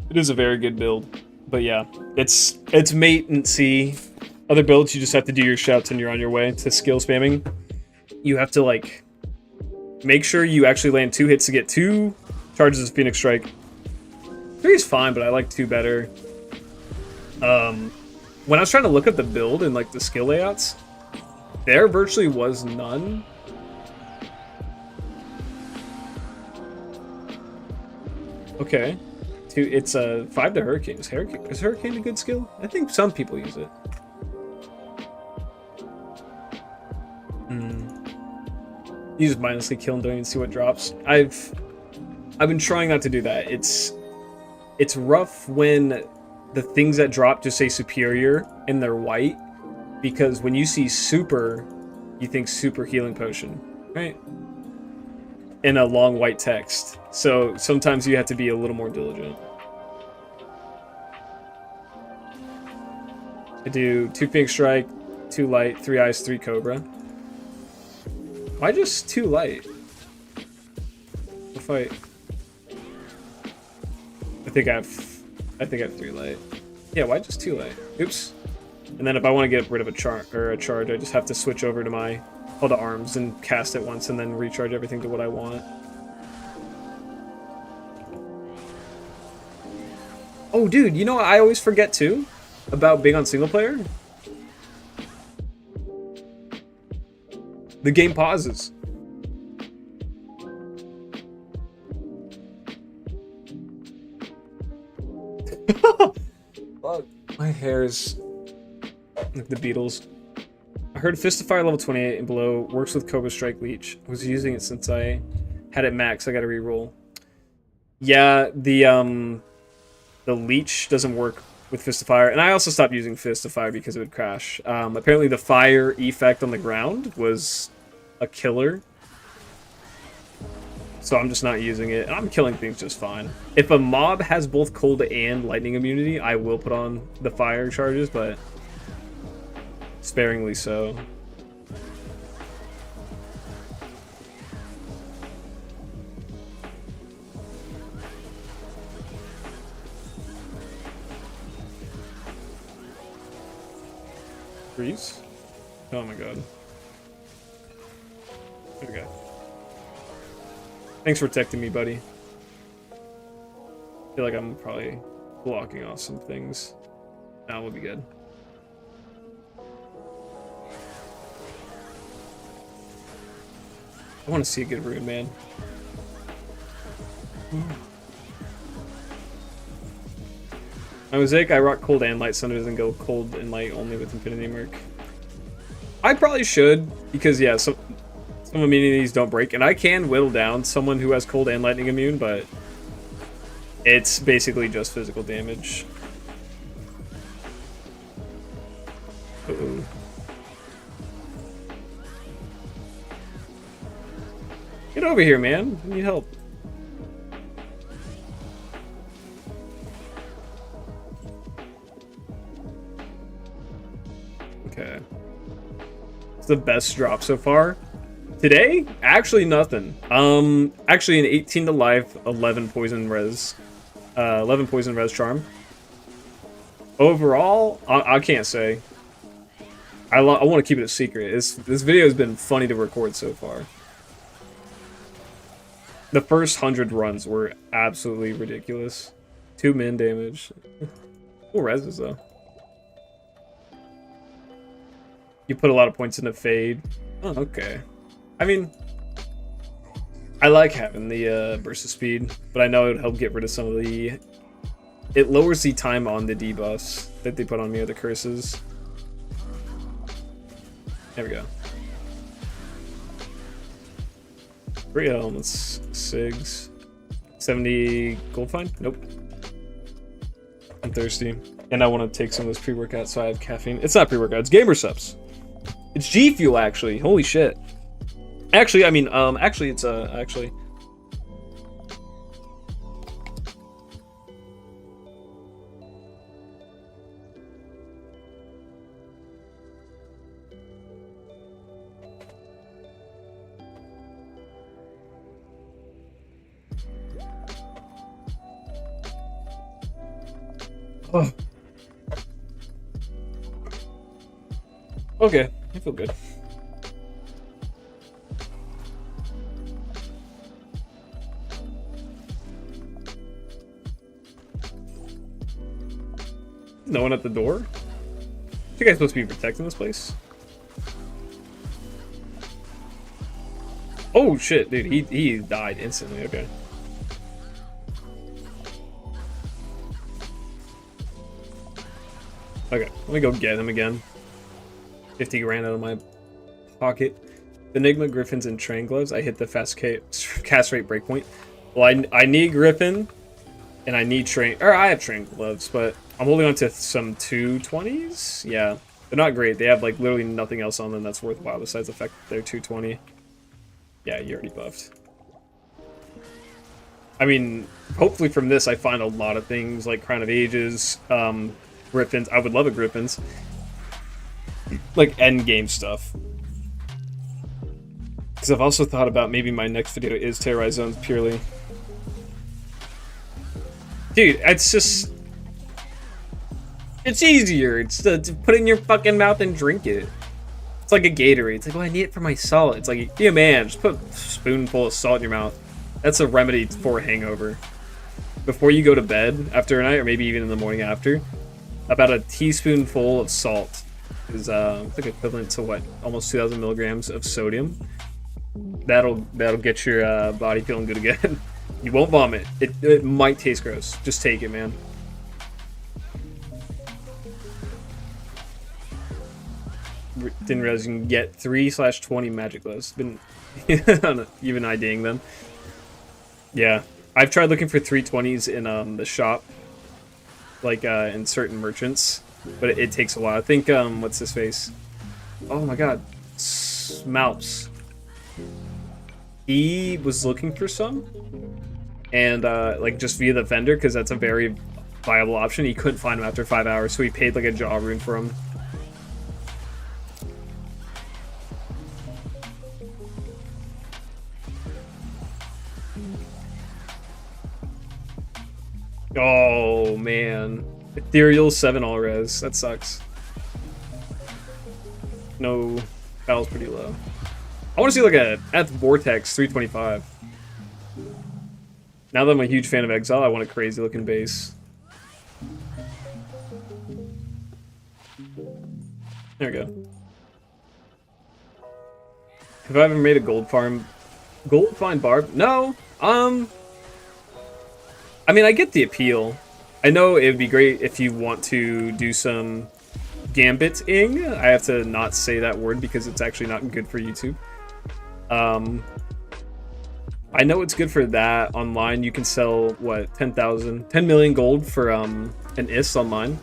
It is a very good build, but yeah, it's maintenance-y. Other builds, you just have to do your shouts and you're on your way to skill spamming. You have to, like, make sure you actually land 2 hits to get 2 charges of Phoenix Strike. 3 is fine, but I like 2 better. When I was trying to look at the build and, like, the skill layouts, there virtually was none. Okay. It's a 5 to Hurricane. Is Hurricane a good skill? I think some people use it. You just mindlessly kill and don't even see what drops. I've been trying not to do that. It's rough when the things that drop just say superior and they're white, because when you see super, you think super healing potion, right? In a long white text. So sometimes you have to be a little more diligent. I do 2 Phoenix Strike, 2 Light, 3 Ice, 3 Cobra. Why just 2 Light? If I think I have 3 Light. Yeah, why just 2 Light? Oops. And then if I want to get rid of a charge, I just have to switch over to my all the arms and cast it once and then recharge everything to what I want. Oh, dude, you know what I always forget too about being on single player? The game pauses. Fuck. My hair's like the Beatles. I heard Fist of Fire level 28 and below works with Cobra Strike Leech. I was using it since I had it max. I got to re-roll. Yeah, the Leech doesn't work with Fist of Fire, and I also stopped using Fist of Fire because it would crash. Apparently the fire effect on the ground was a killer, so I'm just not using it, and I'm killing things just fine. If a mob has both cold and lightning immunity, I will put on the fire charges, but sparingly so. Freeze? Oh my god. There we go. Thanks for protecting me, buddy. I feel like I'm probably blocking off some things. Now we'll be good. I want to see a good rune, man. My Mosaic, I rock cold and light Sunders and go cold and light only with Infinity Merc. I probably should, because yeah, some immunities don't break, and I can whittle down someone who has cold and lightning immune, but it's basically just physical damage. Uh-oh. Get over here, man. I need help. Okay. It's the best drop so far. Today? Actually nothing. Actually an 18 to life, 11 poison res. 11 poison res charm. Overall, I can't say. I want to keep it a secret. This video has been funny to record so far. The first 100 runs were absolutely ridiculous. 2 min damage. Cool reses though. You put a lot of points into Fade. Oh, okay. I mean, I like having the burst of speed, but I know it would help get rid of some of the... It lowers the time on the debuffs that they put on me or the curses. There we go. 3 elements, SIGs. 70 gold fine? Nope. I'm thirsty. And I want to take some of this pre-workout so I have caffeine. It's not pre-workout, it's Gamer Subs. It's G Fuel, actually. Holy shit. Actually, I mean, actually, it's, actually... Oh. Okay, I feel good. No one at the door? You guys supposed to be protecting this place? Oh shit, dude, he died instantly, okay. Okay, let me go get him again. 50 grand out of my pocket. Enigma, Griffins, and Train Gloves. I hit the fast cast rate breakpoint. Well, I need Griffin, and I need Train... Or I have Train Gloves, but I'm holding on to some 220s? Yeah, they're not great. They have, like, literally nothing else on them that's worthwhile besides the fact that they're 220. Yeah, you already buffed. I mean, hopefully from this I find a lot of things, like Crown of Ages, Griffins. I would love a Griffins. Like end game stuff. Because I've also thought about maybe my next video is Terrorize Zones purely. Dude, it's just... It's easier. It's to put it in your fucking mouth and drink it. It's like a Gatorade. It's like, well, I need it for my salt. It's like, yeah, man, just put a spoonful of salt in your mouth. That's a remedy for a hangover. Before you go to bed after a night, or maybe even in the morning after, about a teaspoonful of salt is like equivalent to what, almost 2,000 milligrams of sodium. That'll get your body feeling good again. You won't vomit. It might taste gross. Just take it, man. Didn't realize you can get 3/20 magic gloves. Been even IDing them. Yeah, I've tried looking for 320s in the shop, like in certain merchants, but it takes a while. I think what's his face? Oh my god, Smalps. He was looking for some, and like just via the vendor, because that's a very viable option. He couldn't find them after 5 hours, so he paid like a jaw rune for them. Oh man, Ethereal 7 all res. That sucks. No, battle's pretty low. I want to see like a at Vortex 325. Now that I'm a huge fan of Exile, I want a crazy looking base. There we go. Have I ever made a gold farm? Gold find barb? No. I mean, I get the appeal. I know it would be great if you want to do some gambit-ing. I have to not say that word because it's actually not good for YouTube. I know it's good for that online. You can sell, what, 10 million gold for an IS online.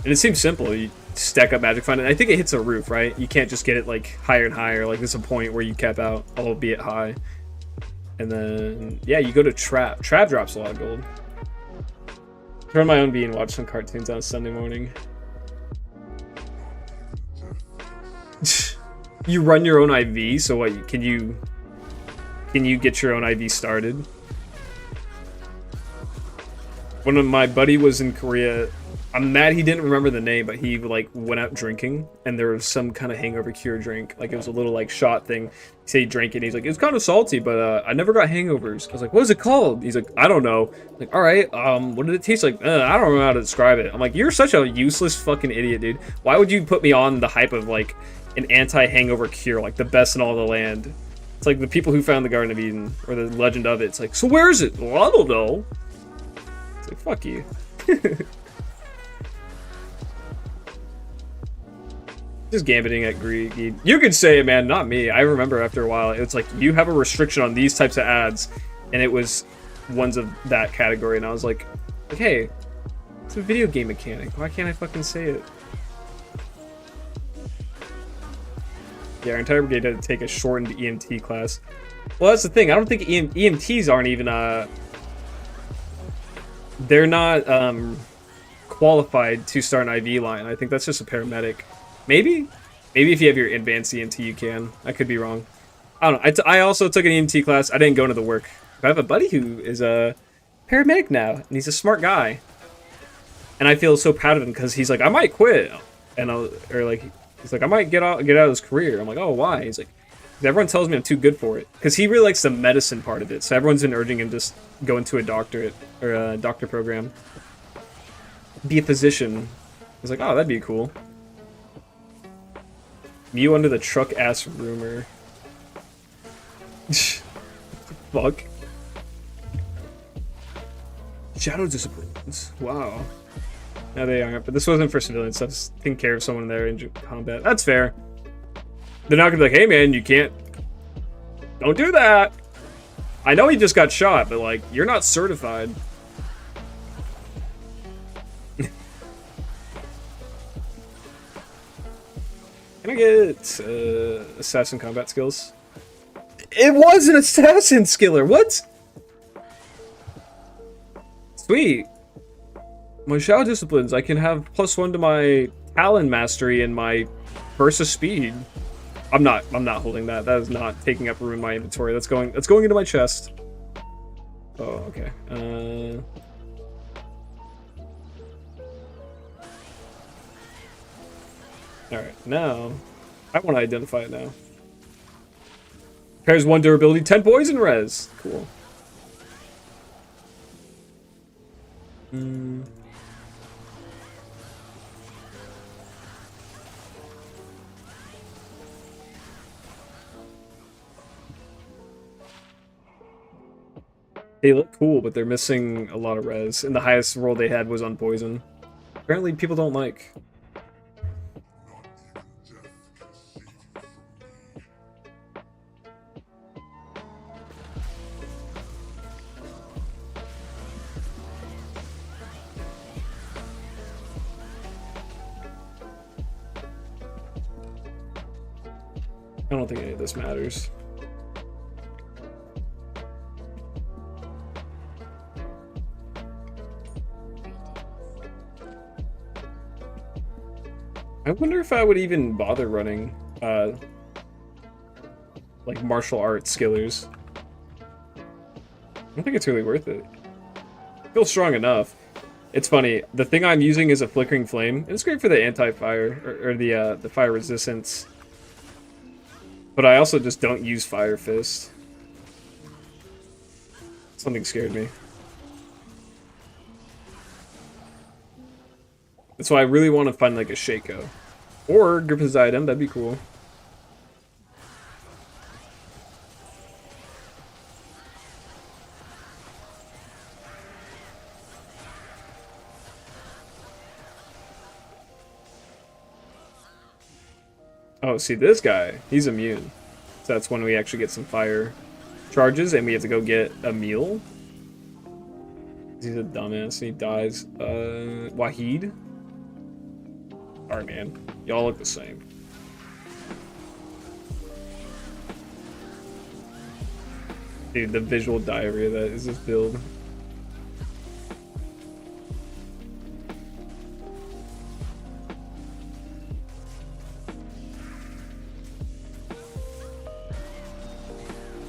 And it seems simple. You stack up Magic Find, and I think it hits a roof, right? You can't just get it like higher and higher. Like there's a point where you cap out, albeit high. And then, yeah, you go to Trap. Trap drops a lot of gold. Turn my own V and watch some cartoons on a Sunday morning. You run your own IV, so what? Can you get your own IV started? When my buddy was in Korea, I'm mad he didn't remember the name, but he like went out drinking, and there was some kind of hangover cure drink. Like it was a little like shot thing. He said he drank it. And he's like, it's kind of salty, but I never got hangovers. I was like, what is it called? He's like, I don't know. I'm like, all right, what did it taste like? I don't know how to describe it. I'm like, you're such a useless fucking idiot, dude. Why would you put me on the hype of like an anti-hangover cure, like the best in all the land? It's like the people who found the Garden of Eden, or the legend of it. It's like, so where is it? Well, I don't know. It's like, fuck you. Just gambiting at greed. You could say it, man, not me. I remember after a while, it's like, you have a restriction on these types of ads, and it was ones of that category, and I was like, hey, it's a video game mechanic. Why can't I fucking say it? Yeah, our entire brigade had to take a shortened EMT class. Well, that's the thing. I don't think EMTs aren't even, they're not, qualified to start an IV line. I think that's just a paramedic. Maybe if you have your advanced EMT, you can. I could be wrong. I don't know. I also took an EMT class. I didn't go into the work. But I have a buddy who is a paramedic now, and he's a smart guy. And I feel so proud of him because he's like, I might quit, and he's like, I might get out of this career. I'm like, oh, why? He's like, everyone tells me I'm too good for it, because he really likes the medicine part of it. So everyone's been urging him to just go into a doctorate or a doctor program, be a physician. He's like, oh, that'd be cool. Mew under the truck ass rumor. Fuck. Shadow disciplines. Wow. No, they aren't. But this wasn't for civilians. I was taking care of someone there in combat. That's fair. They're not gonna be like, hey man, you can't. Don't do that. I know he just got shot, but like, you're not certified. Can I get assassin combat skills? It was an assassin skiller. What? Sweet. My Shadow disciplines. I can have +1 to my Talon mastery and my burst of speed. I'm not holding that. That is not taking up room in my inventory. That's going into my chest. Oh, okay. Alright, now, I want to identify it now. Pairs 1 durability, 10 poison res. Cool. They look cool, but they're missing a lot of res, and the highest roll they had was on poison. Apparently people don't like. I don't think any of this matters. I wonder if I would even bother running, like martial arts skillers. I don't think it's really worth it. I feel strong enough. It's funny, the thing I'm using is a flickering flame, and it's great for the anti-fire, or the fire resistance. But I also just don't use Fire Fist. Something scared me. That's why I really want to find like a Shaco. Or Grippa's item, that'd be cool. Oh, see this guy, he's immune. So that's when we actually get some fire charges and we have to go get a meal. He's a dumbass and he dies. Wahid? Alright, man. Y'all look the same. Dude, the visual diarrhea that is this build.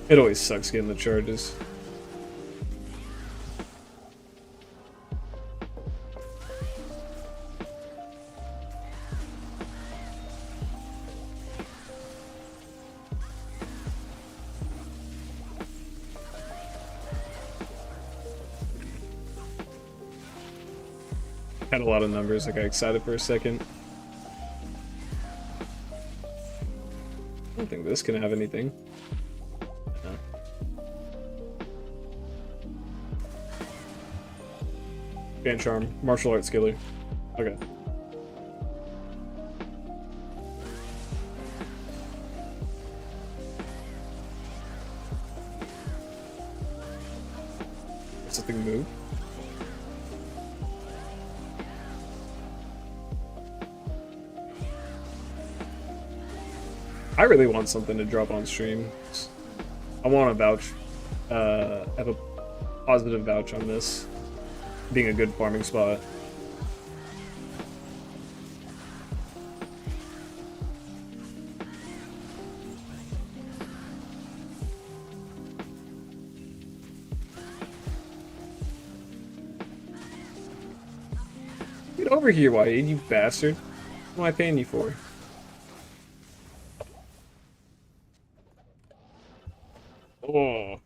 It always sucks getting the charges. Had a lot of numbers. I got excited for a second. I don't think this can have anything. No. Fan charm. Martial arts skiller. Okay. Something move. I really want something to drop on stream. I want to vouch, have a positive vouch on this being a good farming spot. Get over here, Wyatt, you bastard. What am I paying you for? Oh.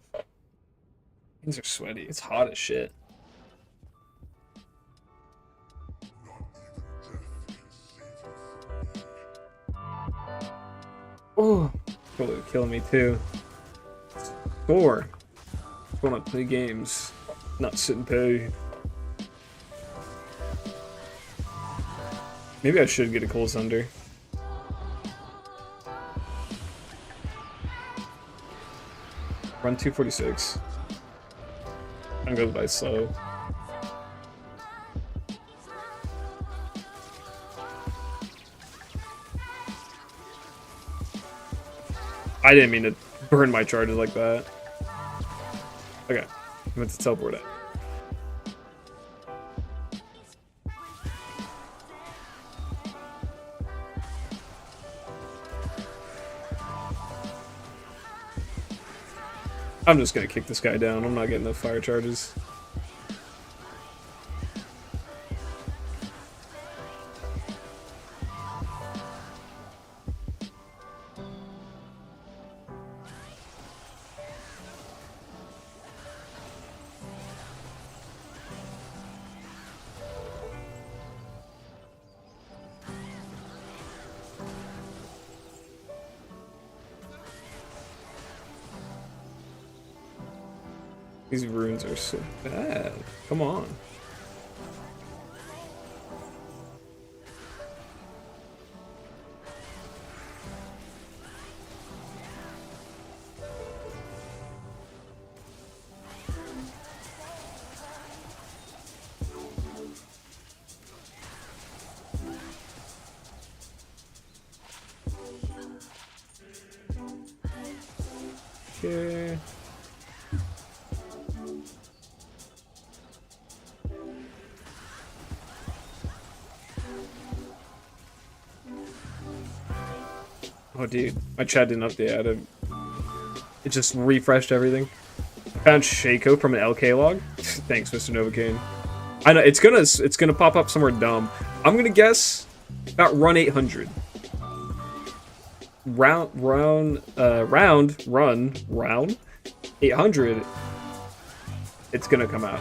Things are sweaty. It's hot as shit. Oh. Probably killing me too. 4. I want to play games. Not sit and pay. Maybe I should get a Cold Thunder. Run 246. I'm goes by slow. I didn't mean to burn my charges like that. Okay, I meant to teleport it. I'm just gonna kick this guy down. I'm not getting the fire charges. These runes are so bad. Come on. Okay. Oh, dude, my chat didn't update. It just refreshed everything. I found Shaco from an LK log. Thanks, Mr. Novocaine. I know it's gonna pop up somewhere dumb. I'm gonna guess about run 800. Round 800. It's gonna come out.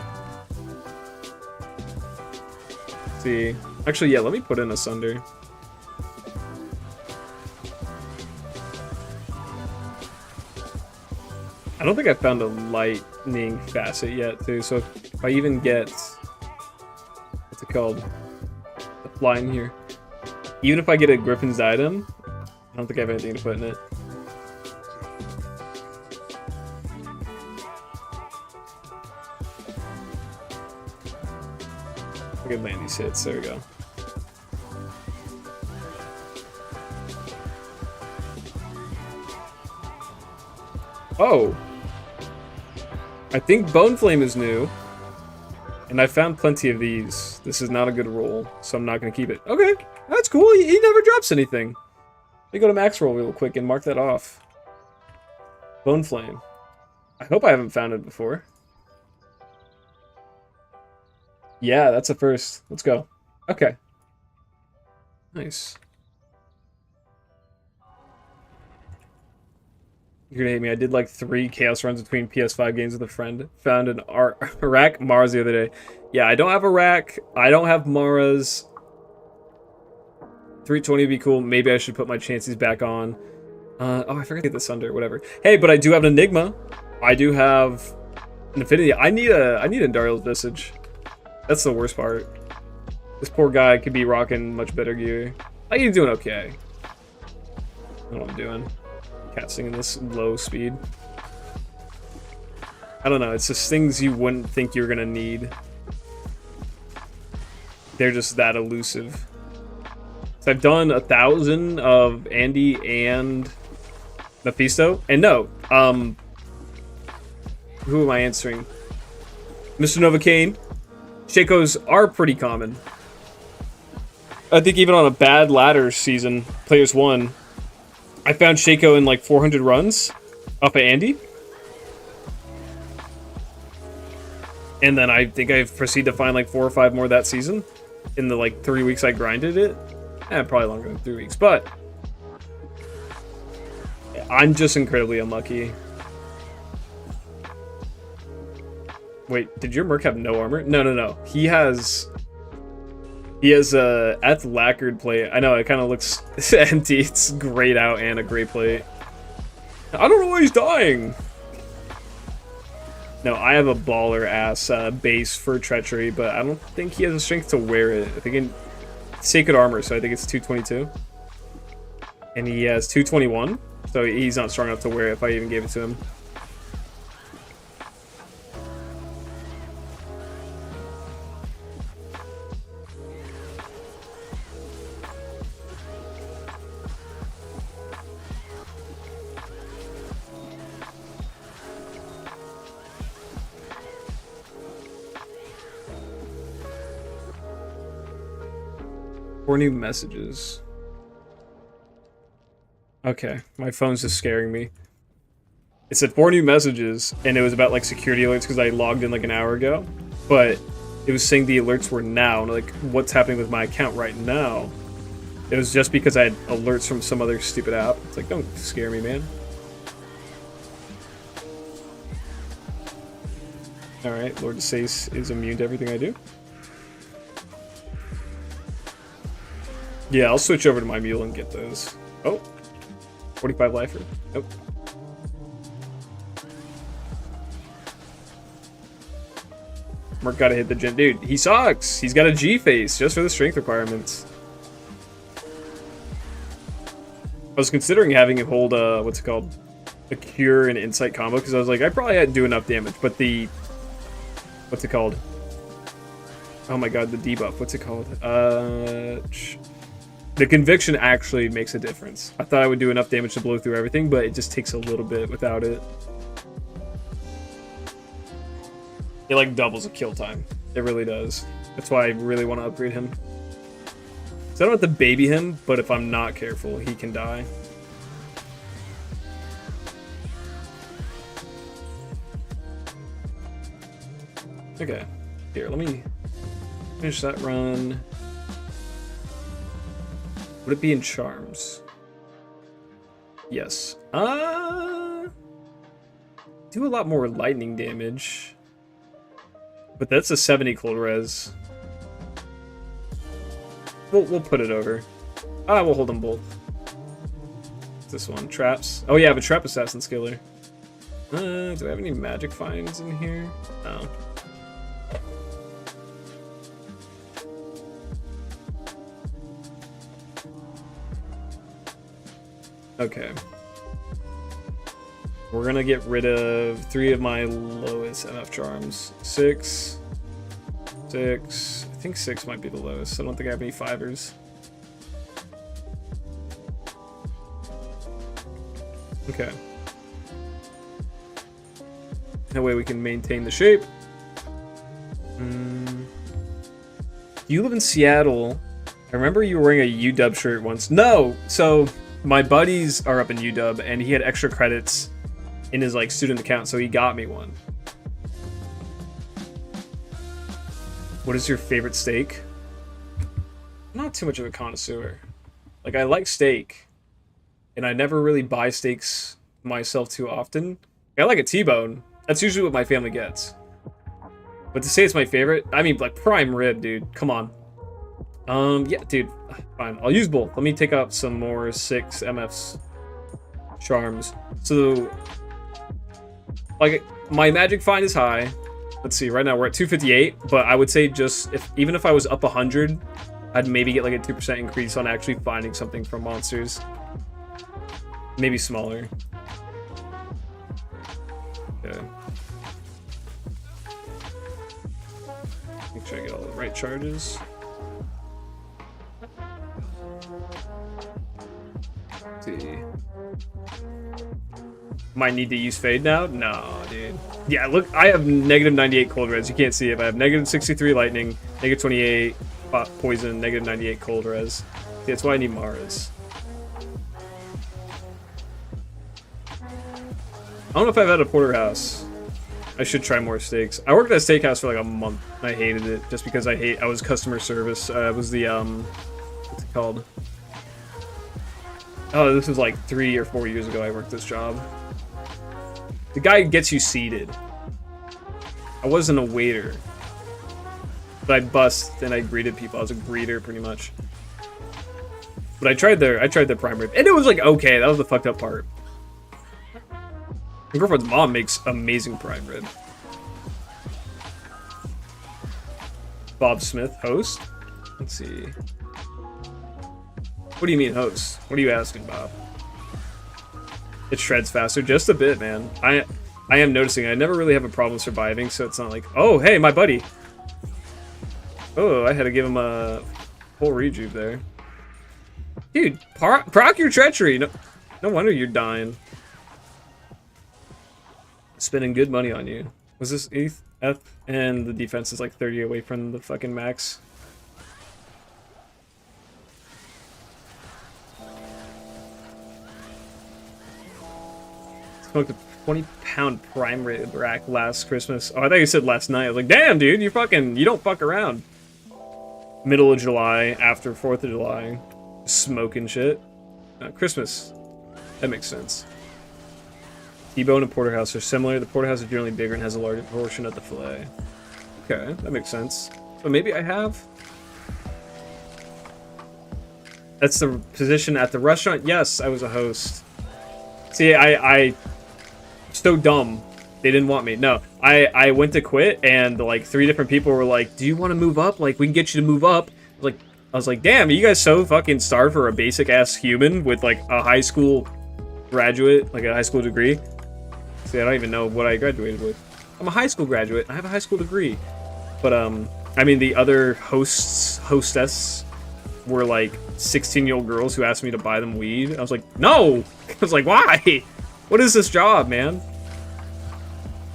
Let's see, actually, yeah. Let me put in a Sunder. I don't think I found a lightning facet yet, too. So if I even get, what's it called, the line here, even if I get a Griffin's item, I don't think I have anything to put in it. I can land these hits. There we go. Oh. I think Bone Flame is new, and I found plenty of these. This is not a good roll, so I'm not going to keep it. Okay, that's cool. He never drops anything. Let me go to max roll real quick and mark that off. Bone Flame. I hope I haven't found it before. Yeah, that's a first. Let's go. Okay. Nice. You're gonna hate me. I did like 3 chaos runs between PS5 games with a friend. Found an Iraq Mars the other day. Yeah, I don't have Iraq. I don't have Mara's. 320 would be cool. Maybe I should put my chances back on. Oh, I forgot to get this under. Whatever. Hey, but I do have an Enigma. I do have an Infinity. I need a Dariel's Visage. That's the worst part. This poor guy could be rocking much better gear. I think he's doing okay. I don't know what I'm doing. Casting in this low speed. I don't know. It's just things you wouldn't think you're gonna need. They're just that elusive. So I've done 1,000 of Andy and Mephisto, and no, who am I answering? Mr. Novocaine. Shakos are pretty common. I think even on a bad ladder season, Players 1, I found Shaco in like 400 runs up at Andy. And then I think I proceeded to find like 4 or 5 more that season. In the like 3 weeks I grinded it. Probably longer than 3 weeks, but I'm just incredibly unlucky. Wait, did your Merc have no armor? No. He has a at lacquered plate. I know it kind of looks empty. It's grayed out and a gray plate. I don't know why he's dying. No, I have a baller ass base for treachery, but I don't think he has the strength to wear it. I think in sacred armor, so I think it's 222, and he has 221, so he's not strong enough to wear it if I even gave it to him. 4 new messages. Okay, my phone's just scaring me. It said 4 new messages, and it was about like security alerts because I logged in like an hour ago. But it was saying the alerts were now, and like what's happening with my account right now. It was just because I had alerts from some other stupid app. It's like, don't scare me, man. Alright, Lord Sace is immune to everything I do. Yeah, I'll switch over to my mule and get those. Oh, 45 lifer. Nope. Merc gotta hit the gen. Dude, he sucks. He's got a G face just for the strength requirements. I was considering having him hold what's it called? A cure and insight combo, because I was like, I probably hadn't do enough damage, but the what's it called? Oh my god, the debuff. What's it called? The conviction actually makes a difference. I thought I would do enough damage to blow through everything, but it just takes a little bit without it. It like doubles a kill time. It really does. That's why I really want to upgrade him. So I don't have to baby him, but if I'm not careful, he can die. Okay. Here, let me finish that run. Would it be in charms? Yes. Do a lot more lightning damage. But that's a 70 cold res. We'll put it over. We'll hold them both. What's this one? Traps. Oh yeah, I have a trap assassin skiller. Do I have any magic finds in here? No. Okay. We're gonna get rid of 3 of my lowest MF charms. 6. I think 6 might be the lowest. I don't think I have any 5ers. Okay. That way we can maintain the shape. You live in Seattle. I remember you were wearing a UW shirt once. No! So, my buddies are up in UW, and he had extra credits in his like student account, so he got me one. What is your favorite steak? I'm not too much of a connoisseur. Like, I like steak, and I never really buy steaks myself too often. I like a T-bone. That's usually what my family gets. But to say it's my favorite, I mean, like, prime rib, dude. Come on. Yeah, dude. Fine. I'll use both. Let me take out some more 6 MFs charms. So, like, my magic find is high. Let's see, right now we're at 258, but I would say just, even if I was up 100, I'd maybe get like a 2% increase on actually finding something from monsters. Maybe smaller. Okay. Make sure I get all the right charges. Let's see. Might need to use Fade now? No, dude. Yeah, look, I have negative 98 cold res. You can't see it, but I have negative 63 lightning, negative 28 poison, negative 98 cold res. See, that's why I need Mars. I don't know if I've had a porterhouse. I should try more steaks. I worked at a steakhouse for like a month. I hated it just because I was customer service. I was the what's it called? Oh, this was like 3 or 4 years ago I worked this job. The guy gets you seated. I wasn't a waiter. But I bussed and I greeted people. I was a greeter pretty much. But I tried their prime rib. And it was like okay, that was the fucked up part. My girlfriend's mom makes amazing prime rib. Bob Smith, host? Let's see. What do you mean host? What are you asking, Bob? It shreds faster, just a bit, man. I am noticing I never really have a problem surviving, so it's not like, oh, hey, my buddy. Oh, I had to give him a full rejuve there. Dude, proc your treachery. No wonder you're dying. Spending good money on you. Was this ETH? F? And the defense is like 30 away from the fucking max. Smoked a 20-pound prime rib rack last Christmas. Oh, I thought you said last night. I was like, damn, dude, you don't fuck around. Middle of July, after 4th of July. Smoking shit. Christmas. That makes sense. T-bone and porterhouse are similar. The porterhouse is generally bigger and has a larger portion of the fillet. Okay, that makes sense. But maybe I have. That's the position at the restaurant. Yes, I was a host. See, I so dumb. They didn't want me. No, I went to quit, and like 3 different people were like, "Do you want to move up? Like, we can get you to move up." I was like, "Damn, are you guys so fucking starved for a basic ass human with like a high school graduate, like a high school degree?" See, I don't even know what I graduated with. I'm a high school graduate. I have a high school degree. But I mean, the other hostess were like 16-year-old girls who asked me to buy them weed. I was like, no. I was like, why? What is this job, man?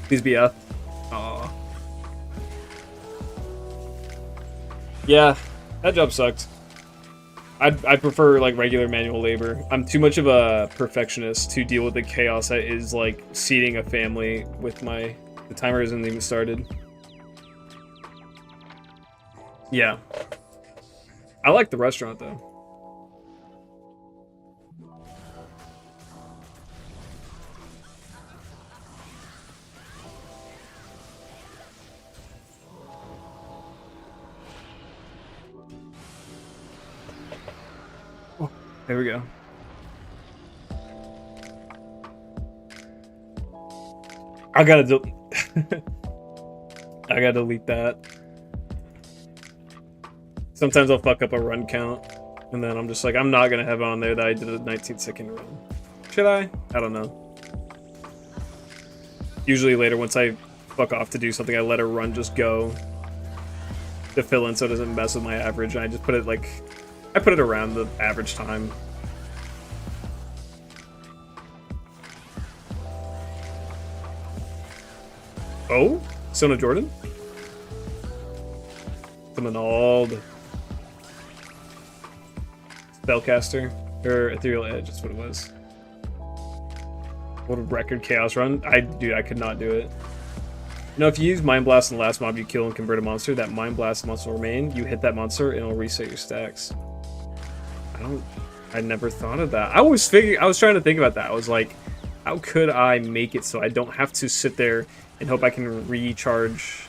Please be F. Aw. Yeah, that job sucked. I prefer like regular manual labor. I'm too much of a perfectionist to deal with the chaos that is like seating a family with the timer isn't even started. Yeah. I like the restaurant though. There we go. I gotta delete that. Sometimes I'll fuck up a run count, and then I'm just like, I'm not gonna have on there that I did a 19-second run. Should I? I don't know. Usually later, once I fuck off to do something, I let a run just go to fill in so it doesn't mess with my average, and I just put it like, I put it around the average time. Oh? Sona Jordan? Seminald. Spellcaster. Or Ethereal Edge, that's what it was. What a record chaos run. Dude, I could not do it. You know, if you use Mind Blast on the last mob you kill and convert a monster, that Mind Blast monster will remain. You hit that monster and it'll reset your stacks. I never thought of that. I was trying to think about that. I How could I make it so I don't have to sit there and hope I can recharge?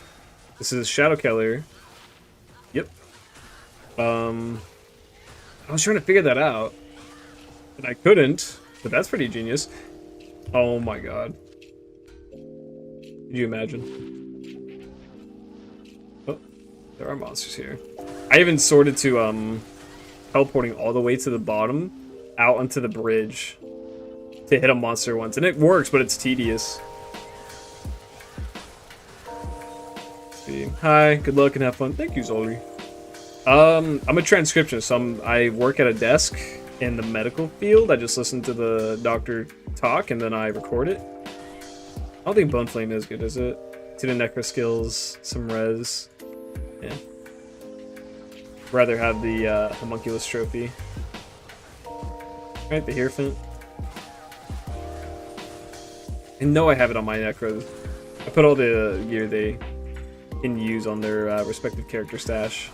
This is Shadow Keller. Yep. I was trying to figure that out, and I couldn't, but that's pretty genius. Oh my god. Could you imagine? Oh, there are monsters here. I even sorted to, teleporting all the way to the bottom, out onto the bridge, to hit a monster once. And it works, but it's tedious. Let's see. Hi, good luck and have fun. Thank you, Zolri. I'm a transcriptionist, so I work at a desk in the medical field. I just listen to the doctor talk, and then I record it. I don't think Bone Flame is good, is it? 2 to Necro skills, some res. Yeah. Rather have the homunculus trophy. Right, the Hierophant. And no, I have it on my Necro. I put all the gear they can use on their respective character stash.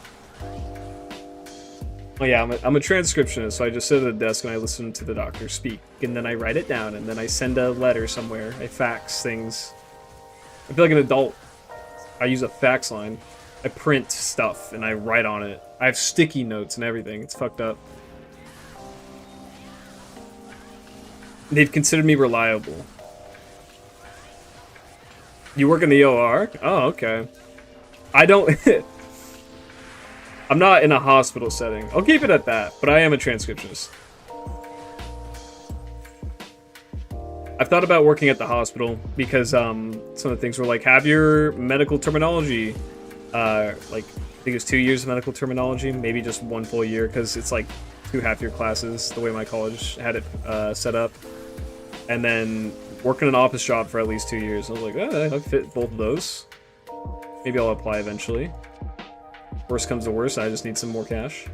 Oh yeah, I'm a transcriptionist, so I just sit at the desk and I listen to the doctor speak, and then I write it down, and then I send a letter somewhere. I fax things. I feel like an adult. I use a fax line. I print stuff and I write on it. I have sticky notes and everything. It's fucked up. They've considered me reliable. You work in the OR? Oh, okay. I don't... I'm not in a hospital setting. I'll keep it at that, but I am a transcriptionist. I've thought about working at the hospital because some of the things were like, have your medical terminology. Like, I think it's 2 years of medical terminology, maybe just 1 full year, because it's like 2 half-year classes, the way my college had it set up. And then working an office job for at least 2 years. I was like, oh, I fit both of those. Maybe I'll apply eventually. Worst comes to worst, I just need some more cash.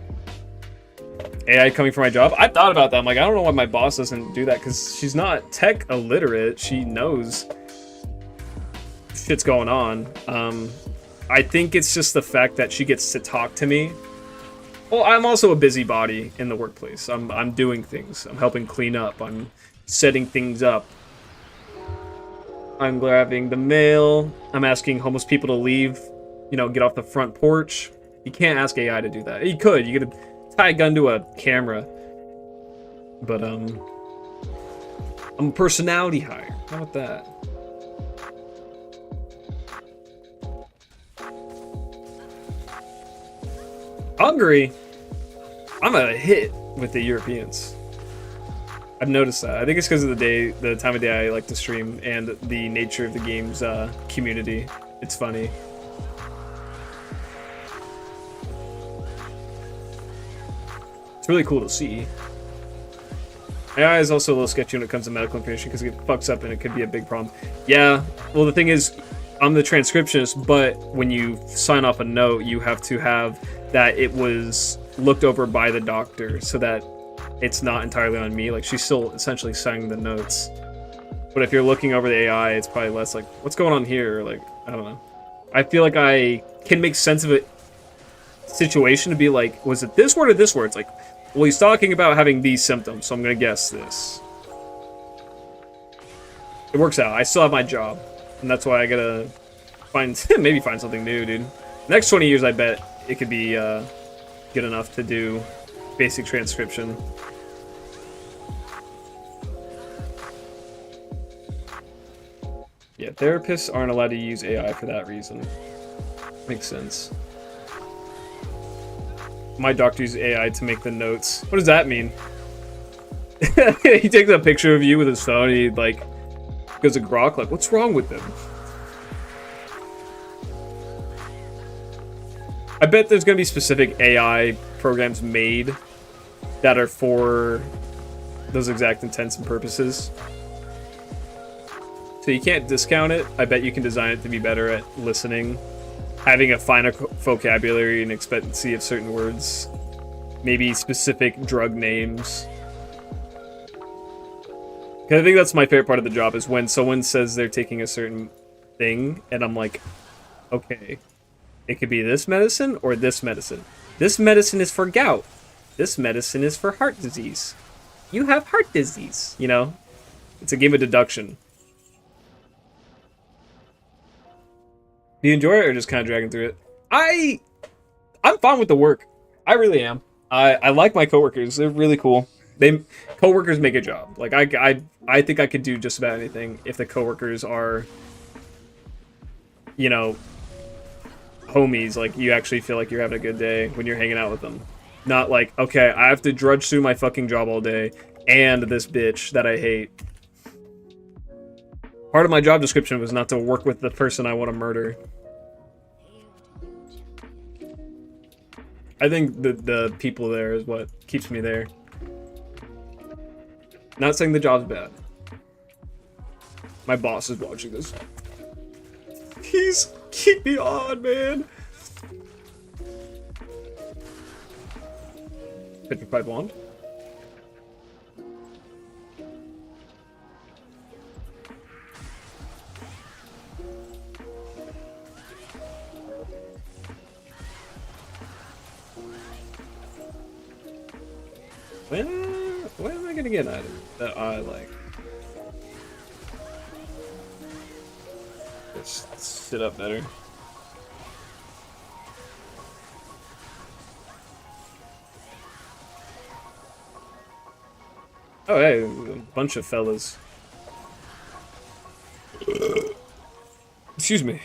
AI coming for my job? I thought about that. I'm like, I don't know why my boss doesn't do that, because she's not tech illiterate. She knows shit's going on. I think it's just the fact that she gets to talk to me. Well, I'm also a busybody in the workplace. I'm doing things. I'm helping clean up. I'm setting things up. I'm grabbing the mail. I'm asking homeless people to leave. You know, get off the front porch. You can't ask AI to do that. You could. You could tie a gun to a camera. But, I'm a personality hire. How about that? Hungary? I'm a hit with the Europeans. I've noticed that. I think it's because of the time of day I like to stream, and the nature of the game's community. It's funny. It's really cool to see. AI is also a little sketchy when it comes to medical information because it fucks up and it could be a big problem. Yeah, well, the thing is, I'm the transcriptionist, but when you sign off a note, you have to have that it was looked over by the doctor so that it's not entirely on me. Like, she's still essentially signing the notes. But if you're looking over the AI, it's probably less like, what's going on here? Like, I don't know. I feel like I can make sense of a situation to be like, was it this word or this word? It's like, well, he's talking about having these symptoms, so I'm going to guess this. It works out. I still have my job. And that's why I gotta maybe find something new, dude. Next 20 years, I bet it could be good enough to do basic transcription. Yeah, therapists aren't allowed to use AI for that reason. Makes sense. My doctor uses AI to make the notes. What does that mean? He takes a picture of you with his phone and he, like, goes to grok, like, what's wrong with them? I bet there's gonna be specific AI programs made that are for those exact intents and purposes. So you can't discount it. I bet you can design it to be better at listening, having a finer vocabulary and expectancy of certain words, maybe specific drug names. Because I think that's my favorite part of the job, is when someone says they're taking a certain thing, and I'm like, okay, it could be this medicine or this medicine. This medicine is for gout. This medicine is for heart disease. You have heart disease, you know? It's a game of deduction. Do you enjoy it or just kind of dragging through it? I'm fine with the work. I really am. I like my coworkers. They're really cool. Coworkers make a job. Like I think I could do just about anything if the coworkers are, you know, homies. Like you actually feel like you're having a good day when you're hanging out with them. Not like, okay, I have to drudge through my fucking job all day and this bitch that I hate. Part of my job description was not to work with the person I want to murder. I think the people there is what keeps me there. Not saying the job's bad. My boss is watching this. Please keep me on, man. Petrified wand. When am I gonna get an item that I like? Just sit up better. Oh hey, a bunch of fellas. Excuse me.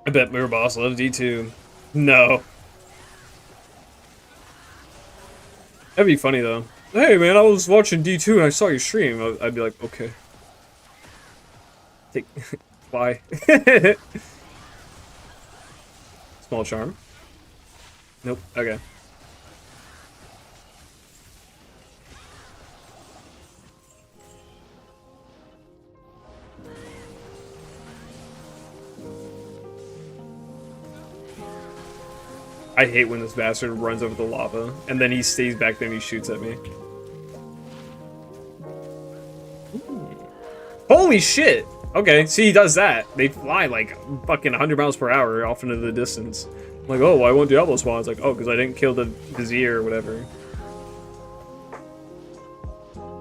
I bet Mirror Boss loves D2. No. That'd be funny though. Hey man, I was watching D2 and I saw your stream. I'd be like, okay. Take why? Small charm. Nope. Okay. I hate when this bastard runs over the lava, and then he stays back there and he shoots at me. Holy shit! Okay, see, he does that. They fly like fucking 100 miles per hour off into the distance. I'm like, oh, why won't Diablo spawn? It's like, oh, because I didn't kill the Vizier or whatever.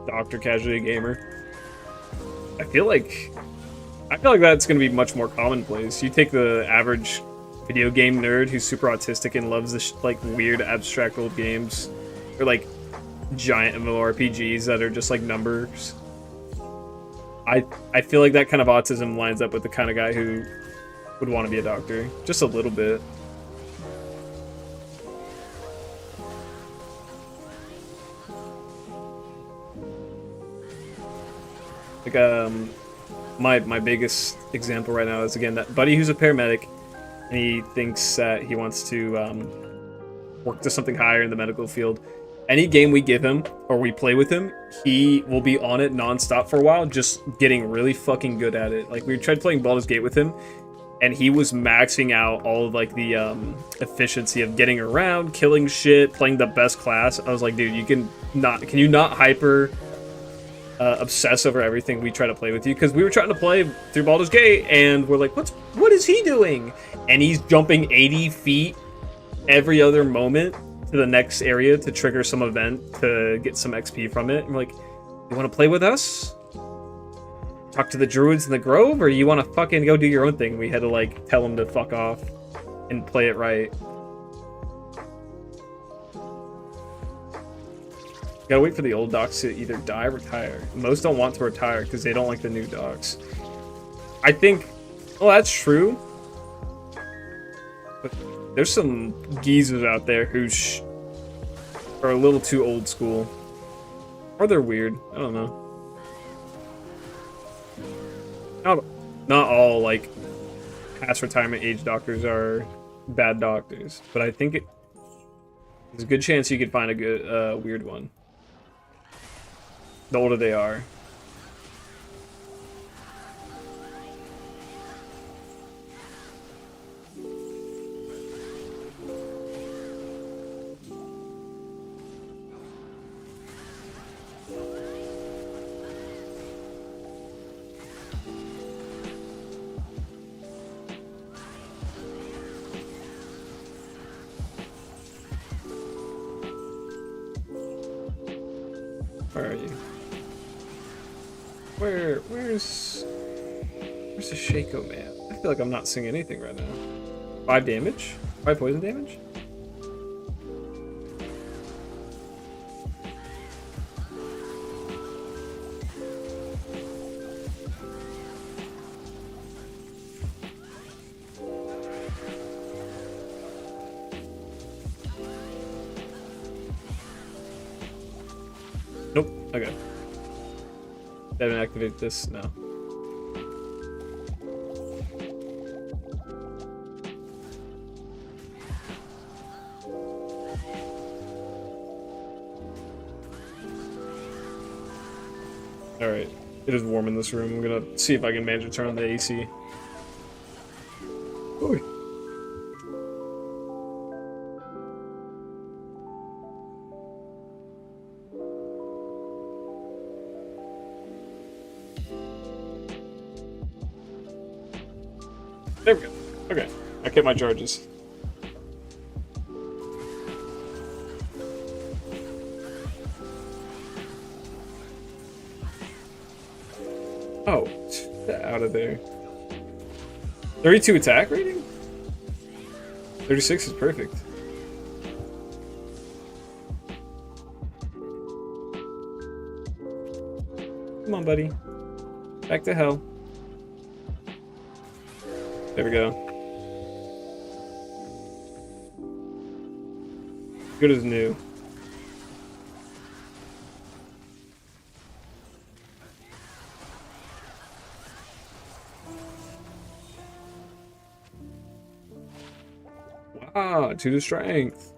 Dr. Casualty Gamer. I feel like that's gonna be much more commonplace. You take the average video game nerd who's super autistic and loves this like weird abstract old games, or like giant MMORPGs that are just like numbers. I feel like that kind of autism lines up with the kind of guy who would want to be a doctor, just a little bit. Like my biggest example right now is again that buddy who's a paramedic. And he thinks that he wants to work to something higher in the medical field. Any game we give him or we play with him, he will be on it nonstop for a while, just getting really fucking good at it. Like we tried playing Baldur's Gate with him, and he was maxing out all of like the efficiency of getting around, killing shit, playing the best class. I was like, dude, can you not hyper obsess over everything we try to play with you? Because we were trying to play through Baldur's Gate and we're like, what is he doing? And he's jumping 80 feet every other moment to the next area to trigger some event to get some XP from it. And we're like, you want to play with us? Talk to the druids in the grove, or you want to fucking go do your own thing? We had to like tell him to fuck off and play it right. Gotta wait for the old docs to either die or retire. Most don't want to retire because they don't like the new docs. I think, well, that's true. But there's some geezers out there who are a little too old school. Or they're weird. I don't know. Not all, like, past retirement age doctors are bad doctors. But I think there's a good chance you could find a good, weird one. The older they are. Where are you? Where's the Shaco man? I feel like I'm not seeing anything right now. 5 damage? 5 poison damage? Nope. Okay. Didn't activate this now. Alright. It is warm in this room. I'm gonna see if I can manage to turn on the AC. Ooh. There we go. Okay. I kept my charges. Oh, get out of there. 32 attack rating? 36 is perfect. Come on, buddy. Back to hell. There we go. Good as new. Wow, 2 to strength.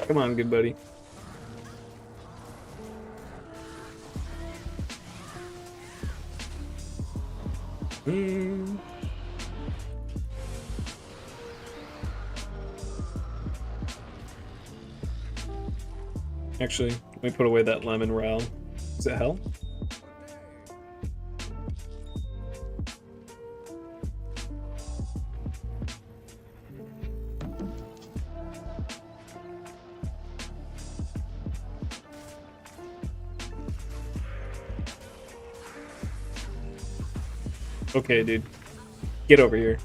Come on, good buddy. Actually, let me put away that lemon row. Is it hell? Okay, dude. Get over here.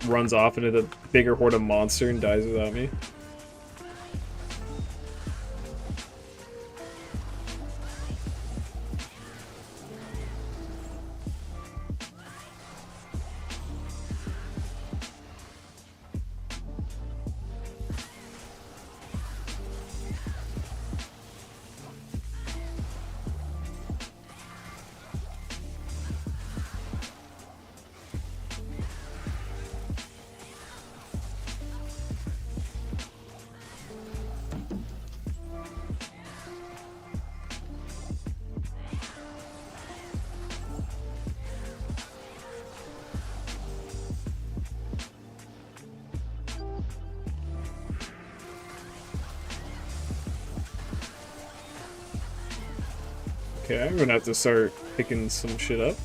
Runs off into the bigger horde of monster and dies without me. Okay, I'm gonna have to start picking some shit up.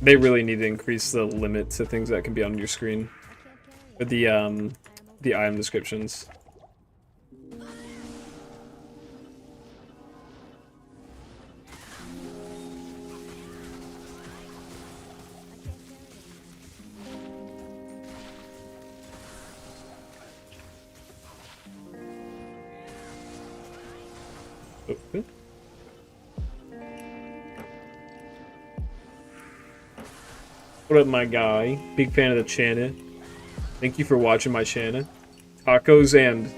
They really need to increase the limit to things that can be on your screen. With the item descriptions. Okay. What up, my guy? Big fan of the channel. Thank you for watching my channel. Tacos and...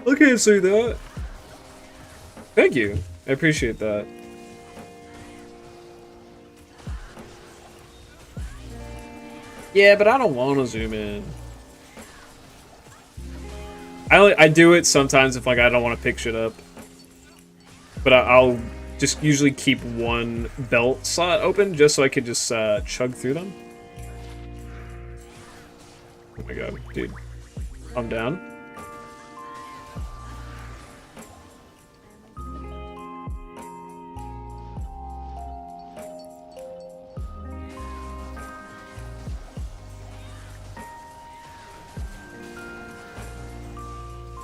I can't say that. Thank you. I appreciate that. Yeah, but I don't want to zoom in. I do it sometimes if like I don't want to pick shit up. But I'll just usually keep one belt slot open just so I could just chug through them. Oh my god, dude. I'm down.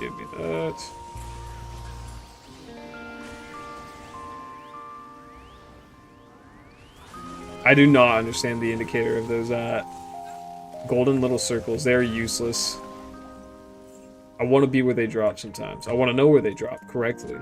Give me that. I do not understand the indicator of those golden little circles. They're useless. I want to be where they drop sometimes. I want to know where they drop correctly.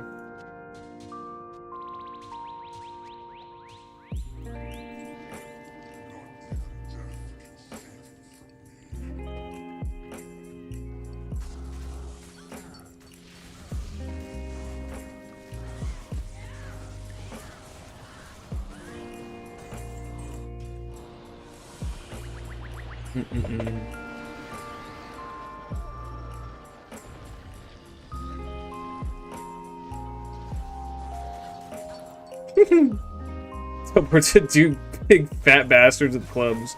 Teleports at two big fat bastards with clubs.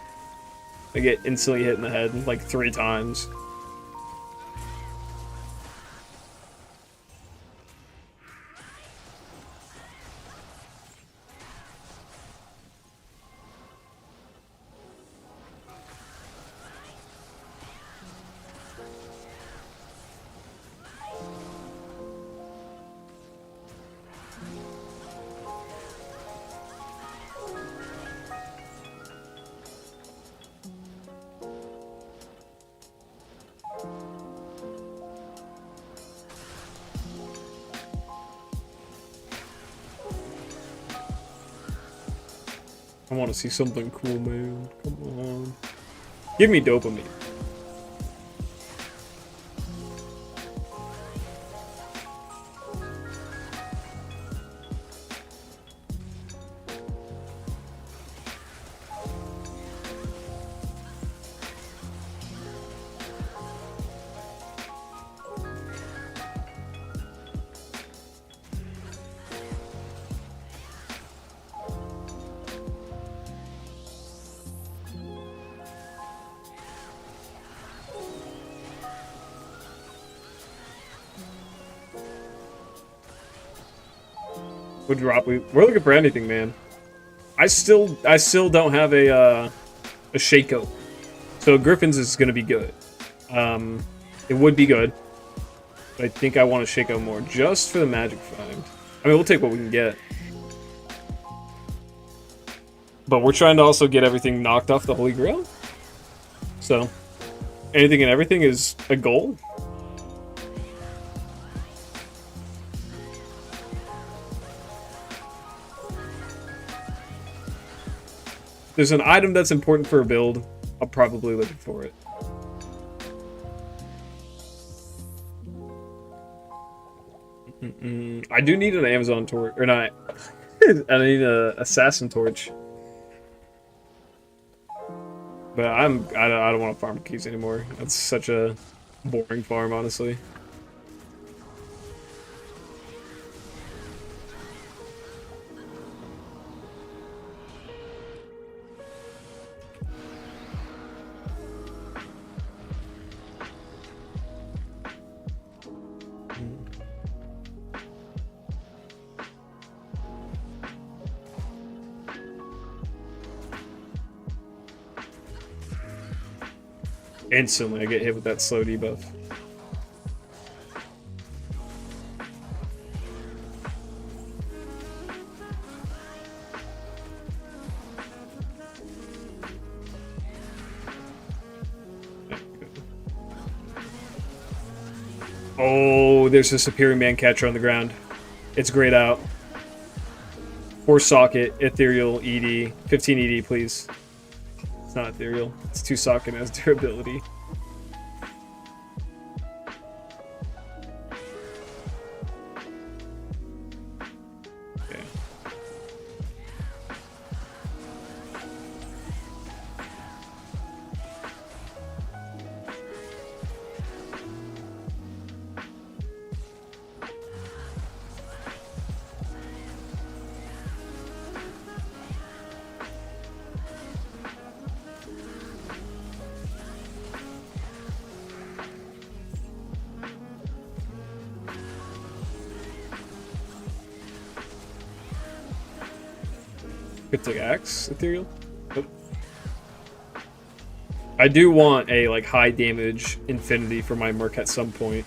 I get instantly hit in the head like 3 times. I want to see something cool, man. Come on. Give me dopamine. Would drop. We're looking for anything, man. I still don't have a Shaco, so Griffin's is gonna be good. It would be good, but I think I want a Shaco more just for the magic find. I mean, we'll take what we can get, but we're trying to also get everything knocked off the Holy Grail. So anything and everything is a goal. There's an item that's important for a build. I'm probably looking for it. I do need an Amazon torch, or not. I need a assassin torch. But I don't want to farm keys anymore. That's such a boring farm, honestly. Instantly, I get hit with that slow debuff. Oh, there's a Superior Man Catcher on the ground. It's grayed out. 4 socket, ethereal, ED. 15 ED, please. It's not ethereal. It's 2 socket and has durability. Okay. Cryptic Axe, ethereal. Nope. I do want a like high damage infinity for my Merc at some point.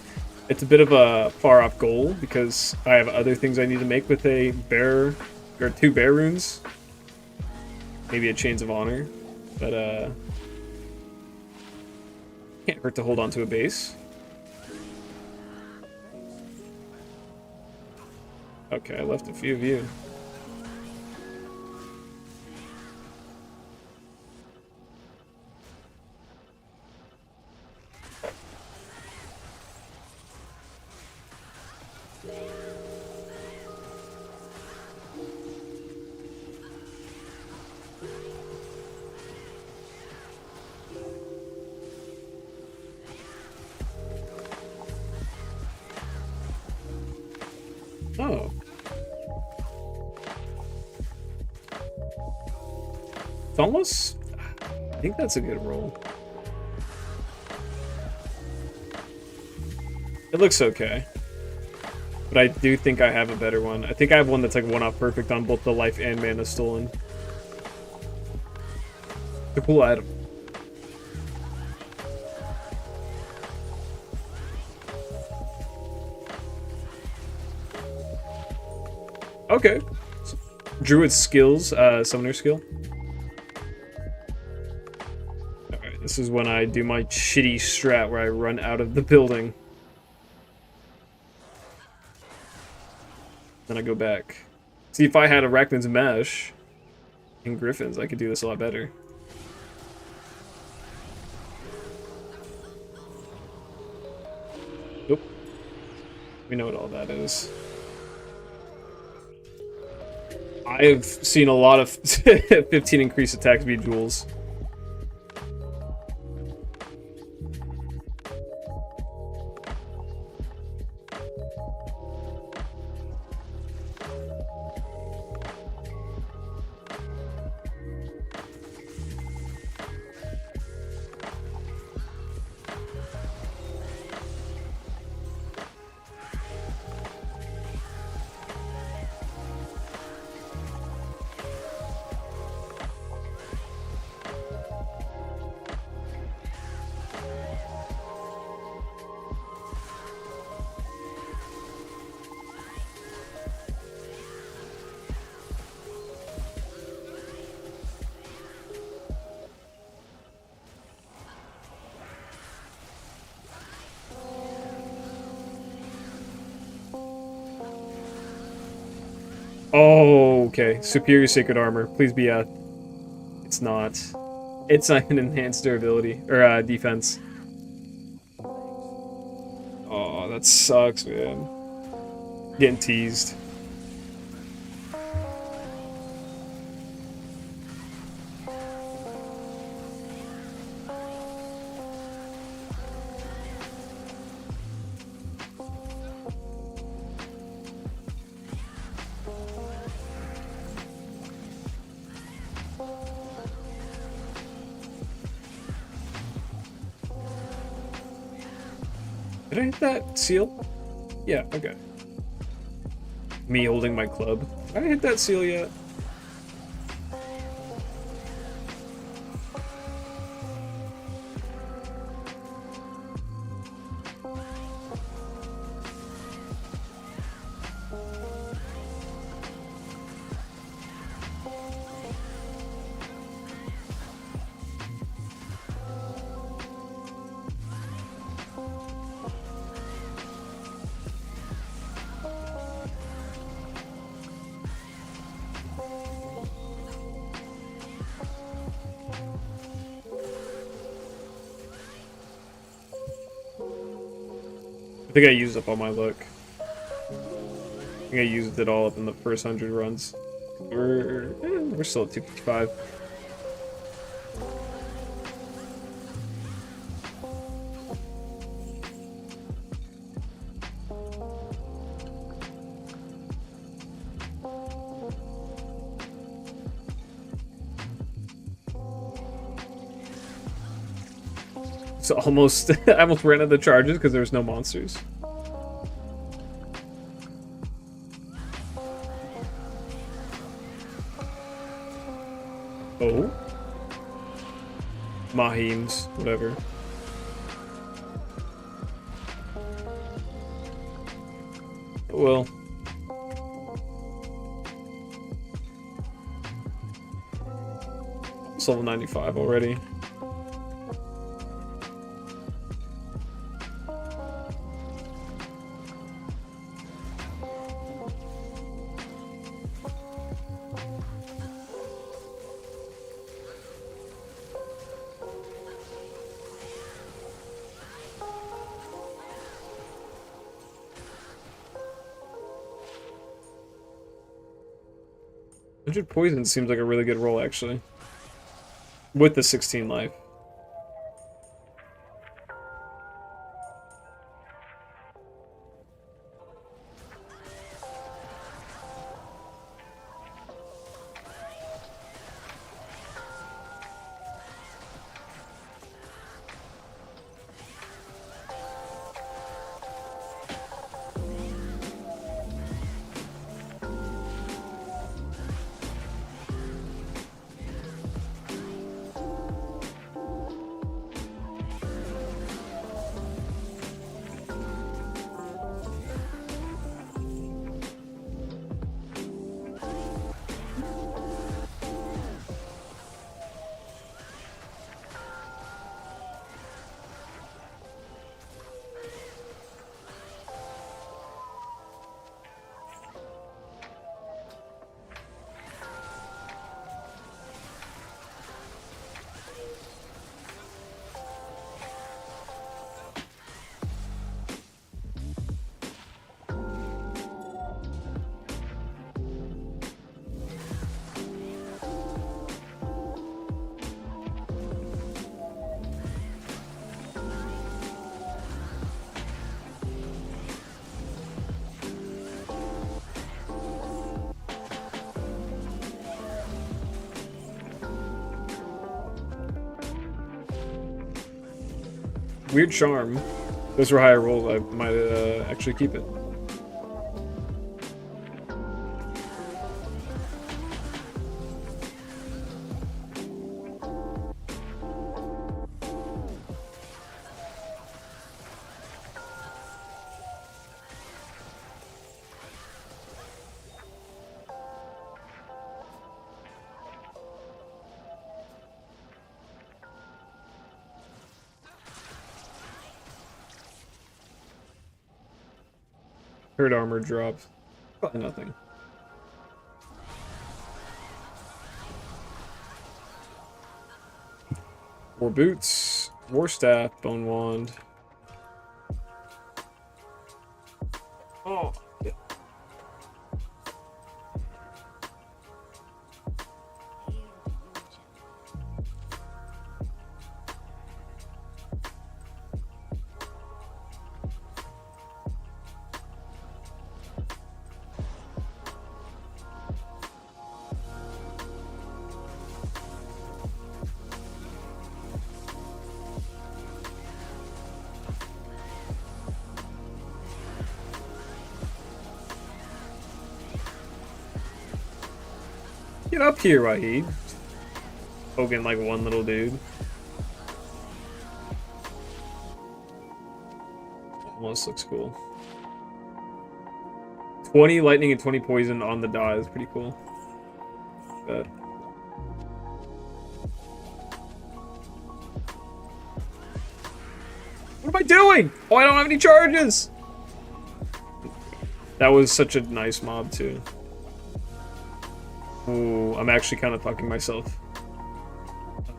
It's a bit of a far off goal because I have other things I need to make with a bear or 2 bear runes. Maybe a Chains of Honor, but can't hurt to hold on to a base. Okay, I left a few of you. Oh. It's almost... I think that's a good roll. It looks okay. But I do think I have a better one. I think I have one that's like 1-off perfect on both the life and mana stolen. It's a cool item. Okay. Druid skills, summoner skill. Alright, this is when I do my shitty strat where I run out of the building. Then I go back. See, if I had Arachnin's Mesh and Griffins, I could do this a lot better. Nope. We know what all that is. I have seen a lot of 15 increased attack speed jewels. Oh, okay. Superior Sacred Armor. Please be a... It's not. It's not an enhanced durability. Or, defense. Oh, that sucks, man. Getting teased. Did I hit that seal? Yeah, okay. Me holding my club. Did I hit that seal yet? I think I used up all my luck. I think I used it all up in the first 100 runs. We're still at 255. So almost, I almost ran out of the charges because there's no monsters. Oh. Mahims, whatever. Well. It's level 95 already. Poison seems like a really good roll, actually. With the 16 life. Weird charm. Those were higher rolls. I might actually keep it. Heard armor dropped. Probably nothing. War boots, war staff, bone wand. Oh, yeah. Get up here, Wahid. Poking like one little dude. Almost looks cool. 20 lightning and 20 poison on the die is pretty cool. But what am I doing? Oh, I don't have any charges! That was such a nice mob, too. Ooh, I'm actually kind of fucking myself.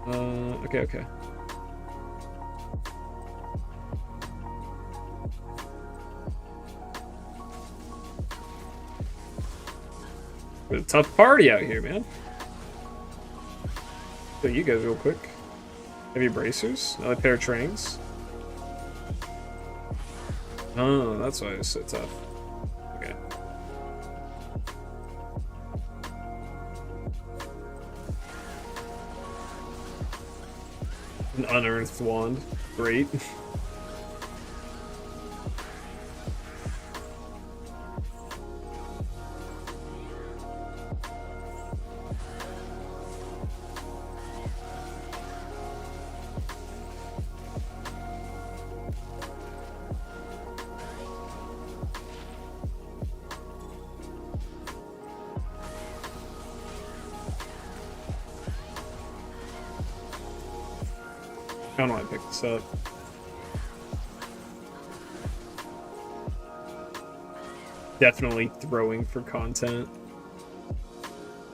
Okay. It's a tough party out here, man. So you guys real quick. Heavy bracers? Another pair of trains? Oh, that's why it's so tough. Okay. An unearthed wand. Great. don't know how I picked this up. Definitely throwing for content.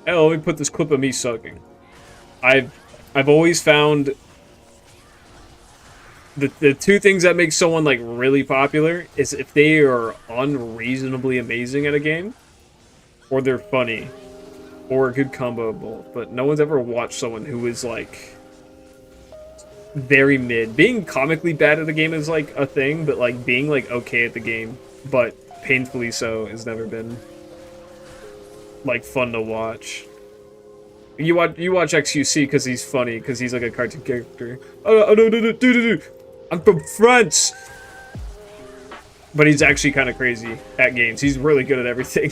Oh, let me put this clip of me sucking. I've always found the two things that make someone like really popular is if they are unreasonably amazing at a game, or they're funny, or a good combo of both. But no one's ever watched someone who is like very mid. Being comically bad at the game is like a thing, but like being like okay at the game, but painfully so, has never been like fun to watch. You watch XQC because he's funny, because he's like a cartoon character. Oh no, I'm from France, but he's actually kind of crazy at games. He's really good at everything,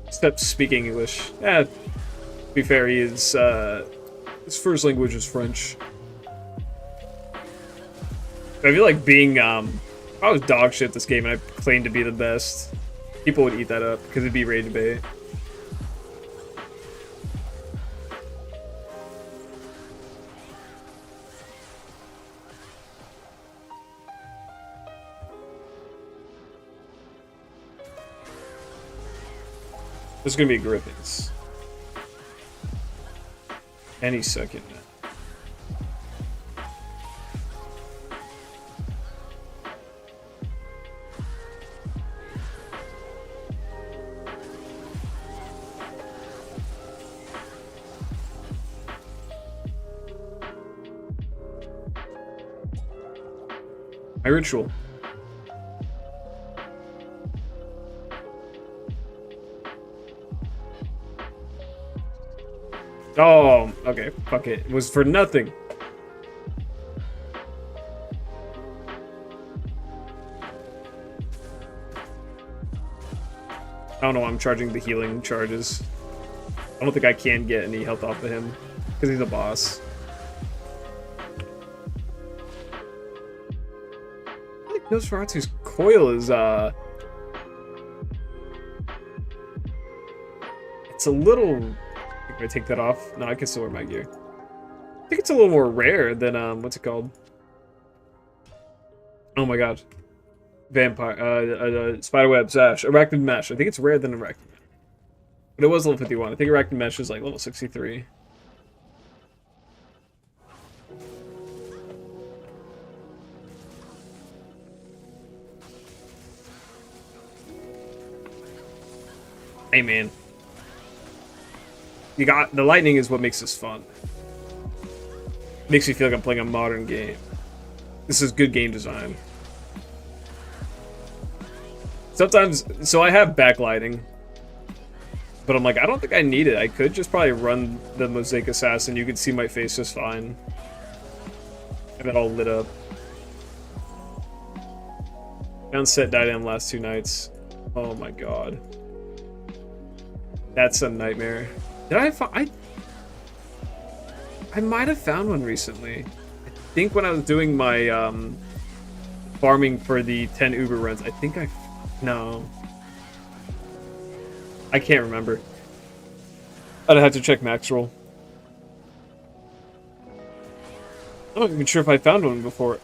except speaking English. Yeah, to be fair, he is. His first language is French. I feel like being I was dog shit this game and I claimed to be the best, people would eat that up because it'd be rage bait. There's gonna be griffins any second now. My ritual. Oh, okay. Fuck it. It was for nothing. I don't know why I'm charging the healing charges. I don't think I can get any health off of him because he's a boss. I think Nosferatu's coil is it's a little. Can I take that off? No, I can still wear my gear. I think it's a little more rare than what's it called? Oh my god. Vampire spiderweb sash. Arachnid mesh. I think it's rare than arachnid. But it was level 51. I think arachnid mesh is like level 63. Hey man. You got the lightning is what makes this fun. Makes me feel like I'm playing a modern game. This is good game design. Sometimes, so I have backlighting, but I'm like, I don't think I need it. I could just probably run the Mosaic Assassin. You could see my face just fine. And it all lit up. Found set died in the last 2 nights. Oh my god. That's a nightmare. Did I might have found one recently. I think when I was doing my farming for the 10 Uber runs, I think no. I can't remember. I'd have to check max roll. I'm not even sure if I found one before.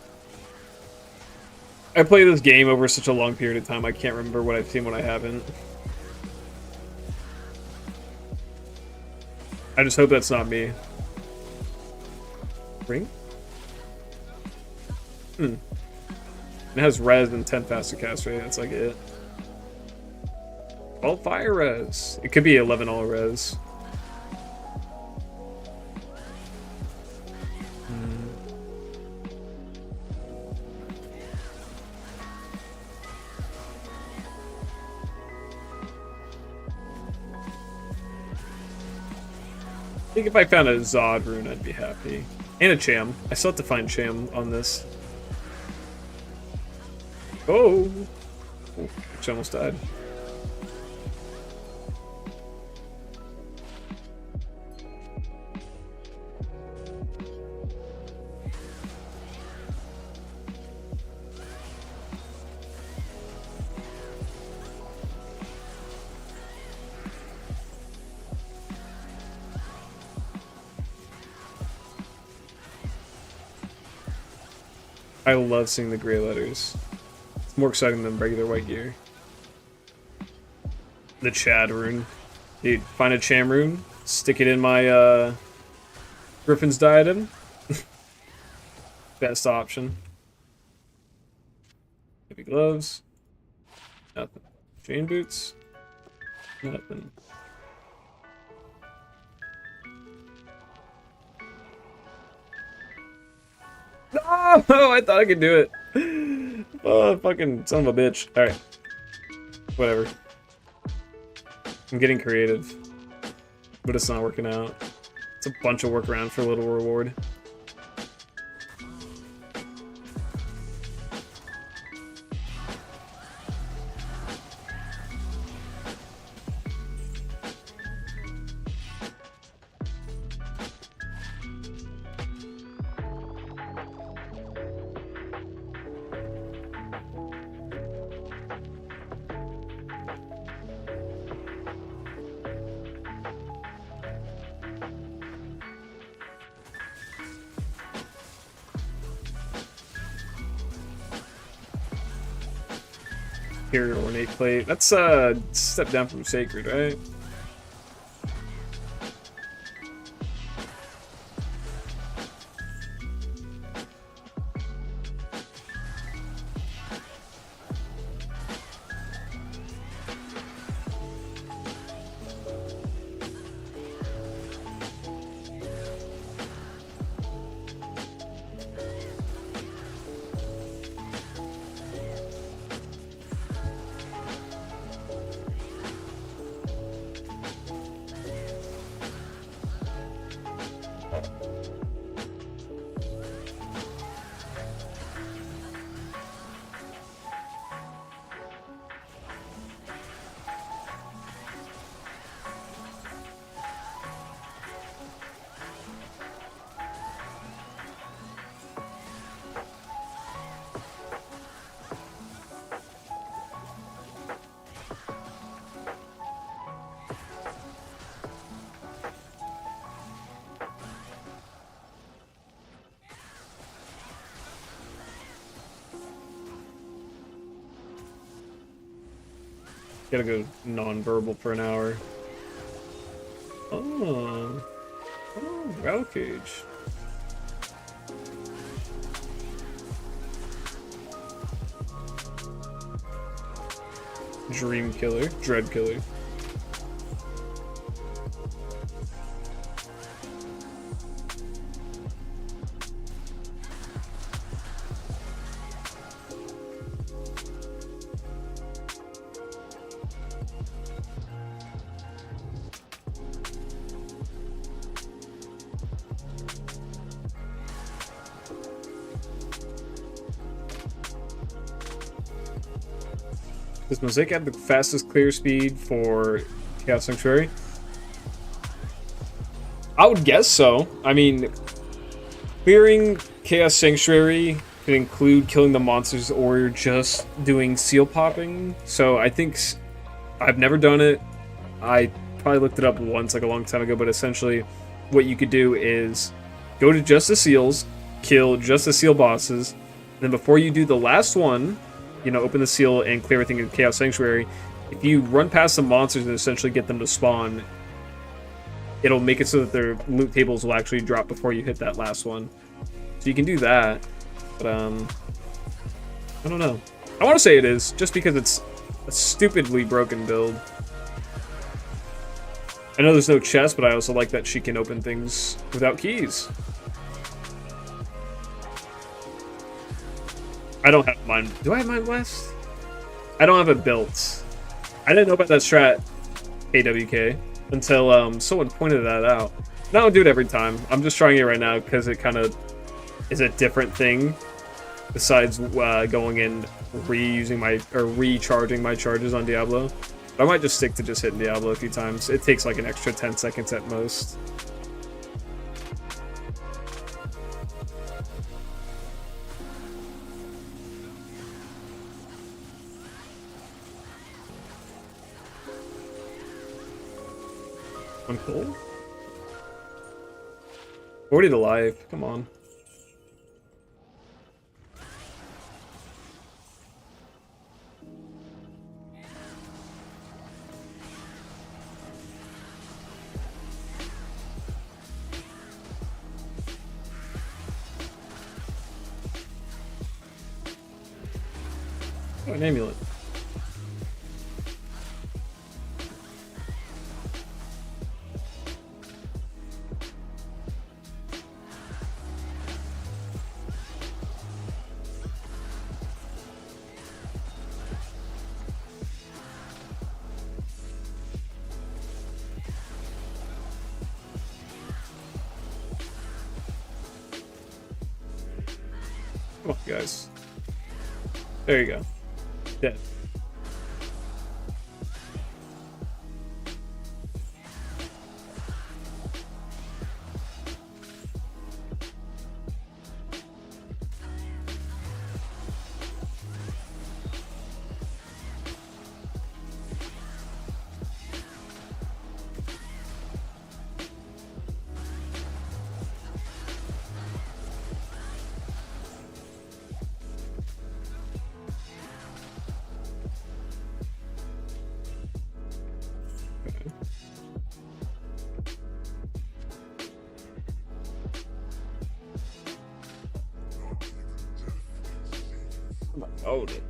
I play this game over such a long period of time, I can't remember what I've seen, what I haven't. I just hope that's not me. Ring? It has res and 10 fast to cast rate, that's like it. All fire res. It could be 11 all res. I think if I found a Zod rune, I'd be happy. And a Cham. I still have to find Cham on this. Oh! Which almost died. I love seeing the gray letters. It's more exciting than regular white gear. The Chad rune. Dude, find a Cham rune, stick it in my Griffin's diadem. Best option. Heavy gloves. Nothing. Chain boots. Nothing. No! I thought I could do it. Oh, fucking son of a bitch. Alright. Whatever. I'm getting creative. But it's not working out. It's a bunch of workaround for a little reward. Here, ornate plate. That's a step down from sacred, right? Gotta go non-verbal for an hour. Oh. Oh, Rattle Cage. Dream Killer. Dread Killer. Does Mosaic have the fastest clear speed for Chaos Sanctuary? I would guess so. I mean, clearing Chaos Sanctuary could include killing the monsters or just doing seal popping. So I think I've never done it. I probably looked it up once, like a long time ago, but essentially what you could do is go to just the seals, kill just the seal bosses, then before you do the last one, you know, open the seal and clear everything in Chaos Sanctuary. If you run past the monsters and essentially get them to spawn, it'll make it so that their loot tables will actually drop before you hit that last one. So you can do that, but I don't know. I want to say it is, just because it's a stupidly broken build. I know there's no chest, but I also like that she can open things without keys. I don't have Mind... Do I have Mindless? I don't have it built. I didn't know about that strat, AWK, until someone pointed that out. And I don't do it every time. I'm just trying it right now because it kind of is a different thing besides going and recharging my charges on Diablo. But I might just stick to just hitting Diablo a few times. It takes like an extra 10 seconds at most. One cold? 40 to life, come on. Oh, an amulet. Come on, guys. There you go. Dead. Hold it.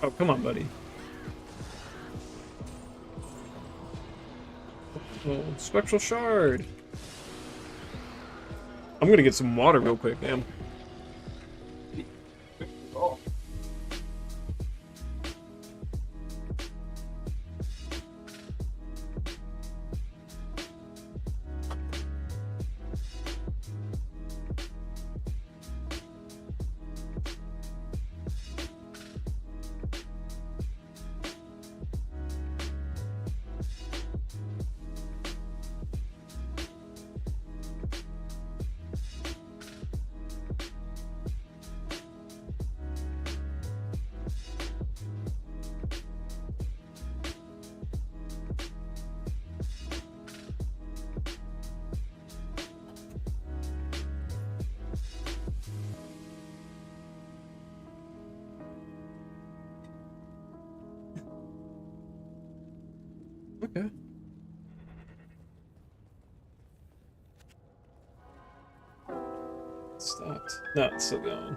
Oh, come on, buddy. Oh, spectral shard. I'm gonna get some water real quick, man. Okay. It stopped. No, it's still going.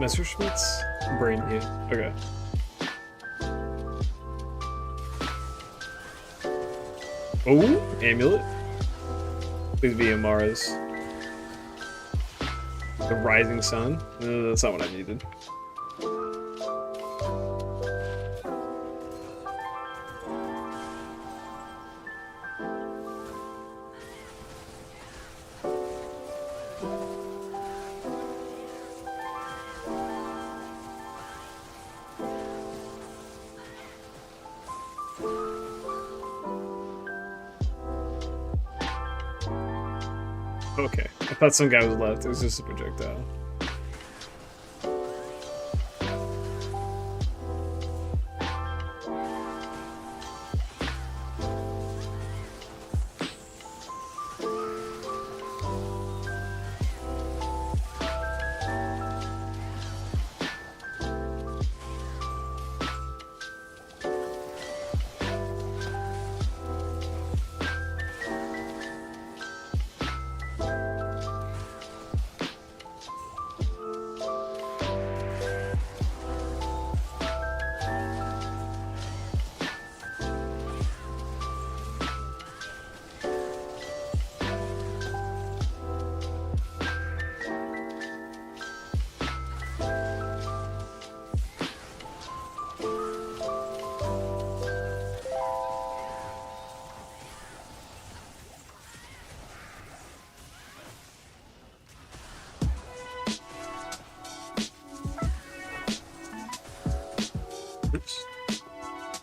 Messerschmitt's brain heat. Okay. Oh, amulet. Please be Amara's. The rising sun. No, that's not what I needed. Okay, I thought some guy was left. It was just a projectile.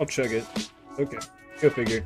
I'll chug it. Okay, go figure.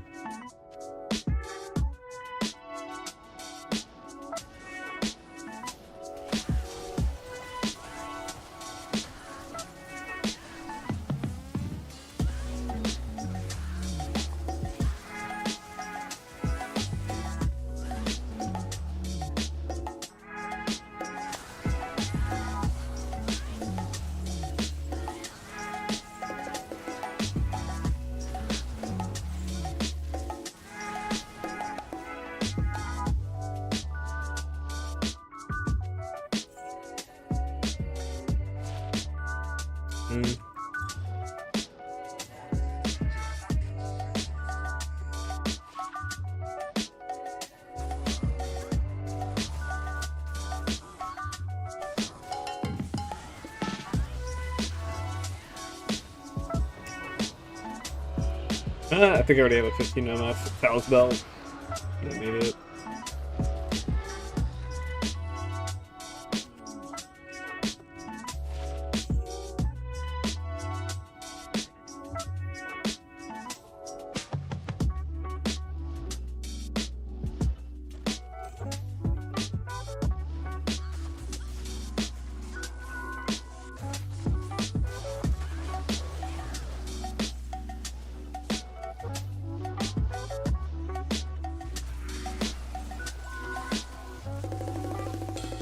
I think I already have a 15 MF Fowl's Belt. I don't need it.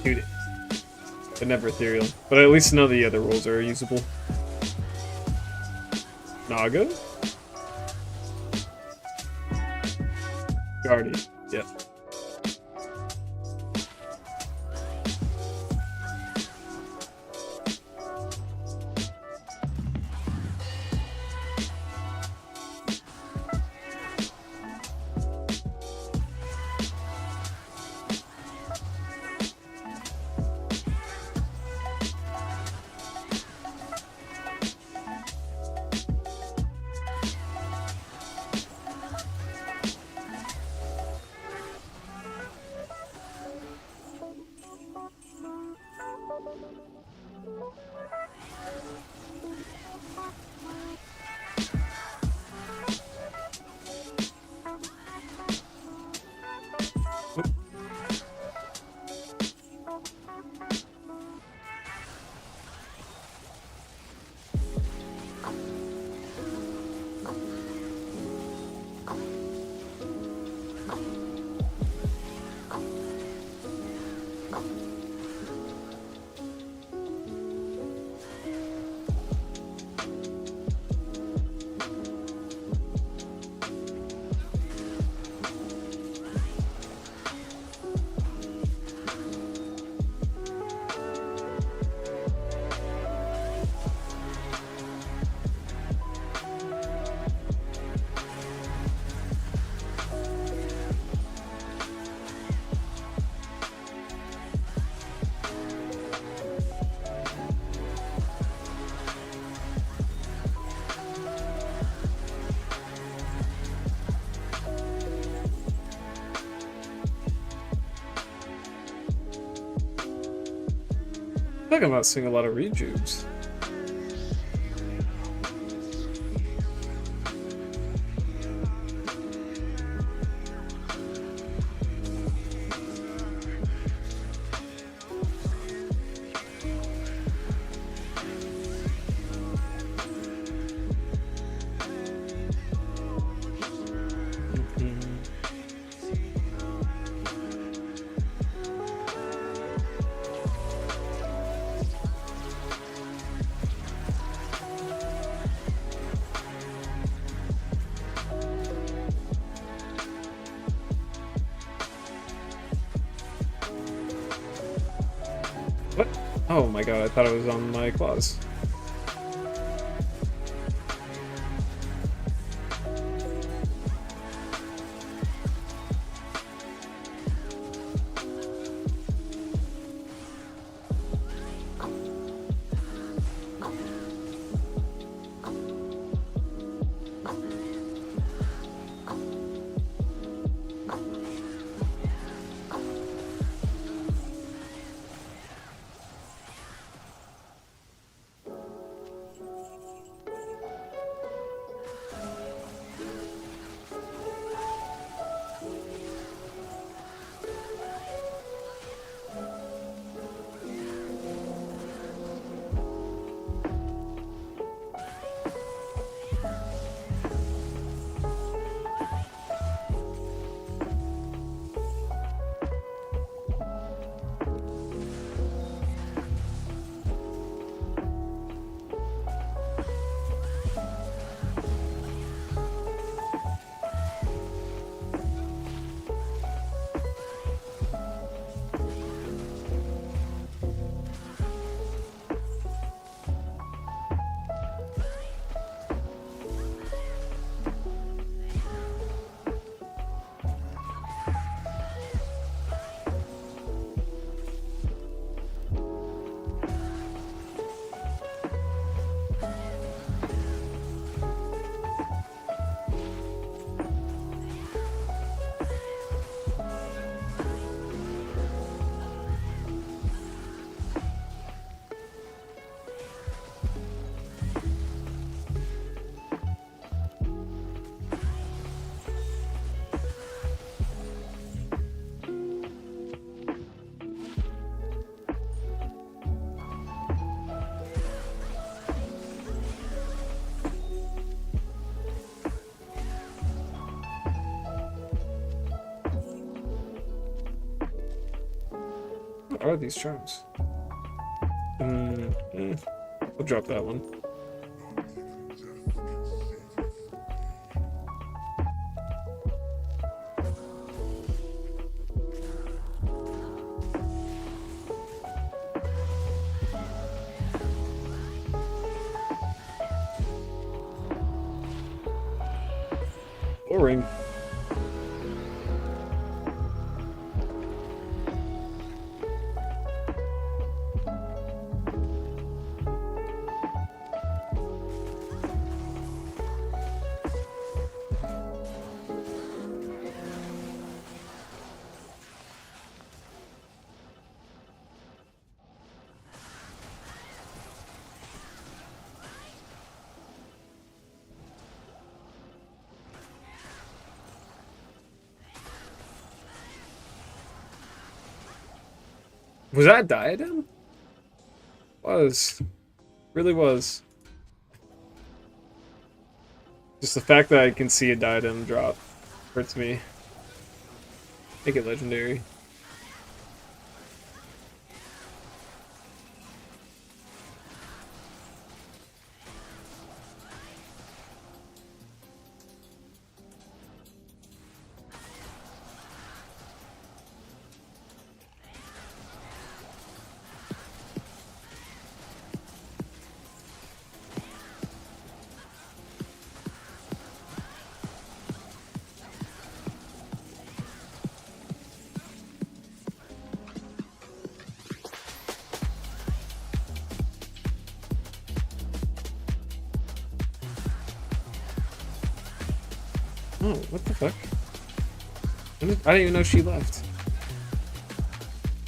Dude, they're never ethereal. But at least none of the other rolls are usable. Naga? Guardian, yeah. I feel like I'm not seeing a lot of rejubes. What? Oh my god, I thought it was on my claws. What are these charms? I'll drop that one. Boring. Was that a diadem? Was. Really was. Just the fact that I can see a diadem drop hurts me. Make it legendary. Oh, what the fuck? I didn't even know she left.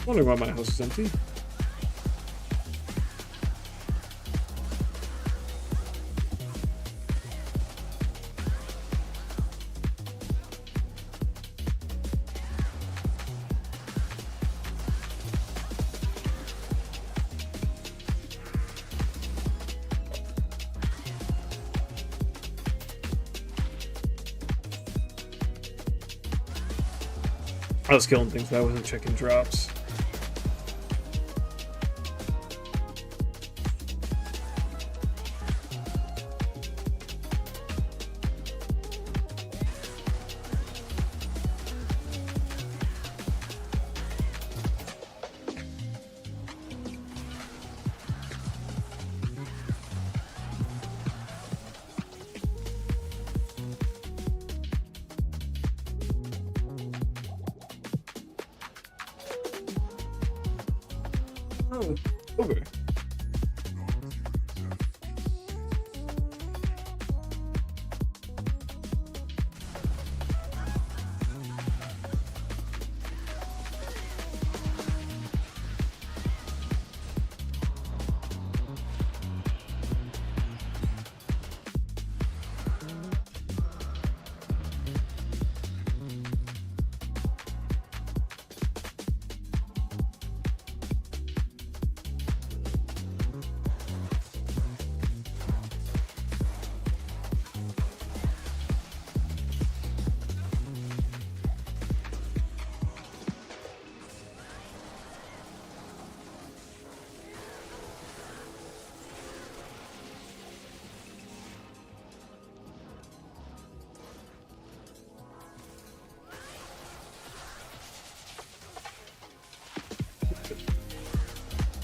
Wondering why my house is empty. I was killing things, but I wasn't checking drops. Oh, over.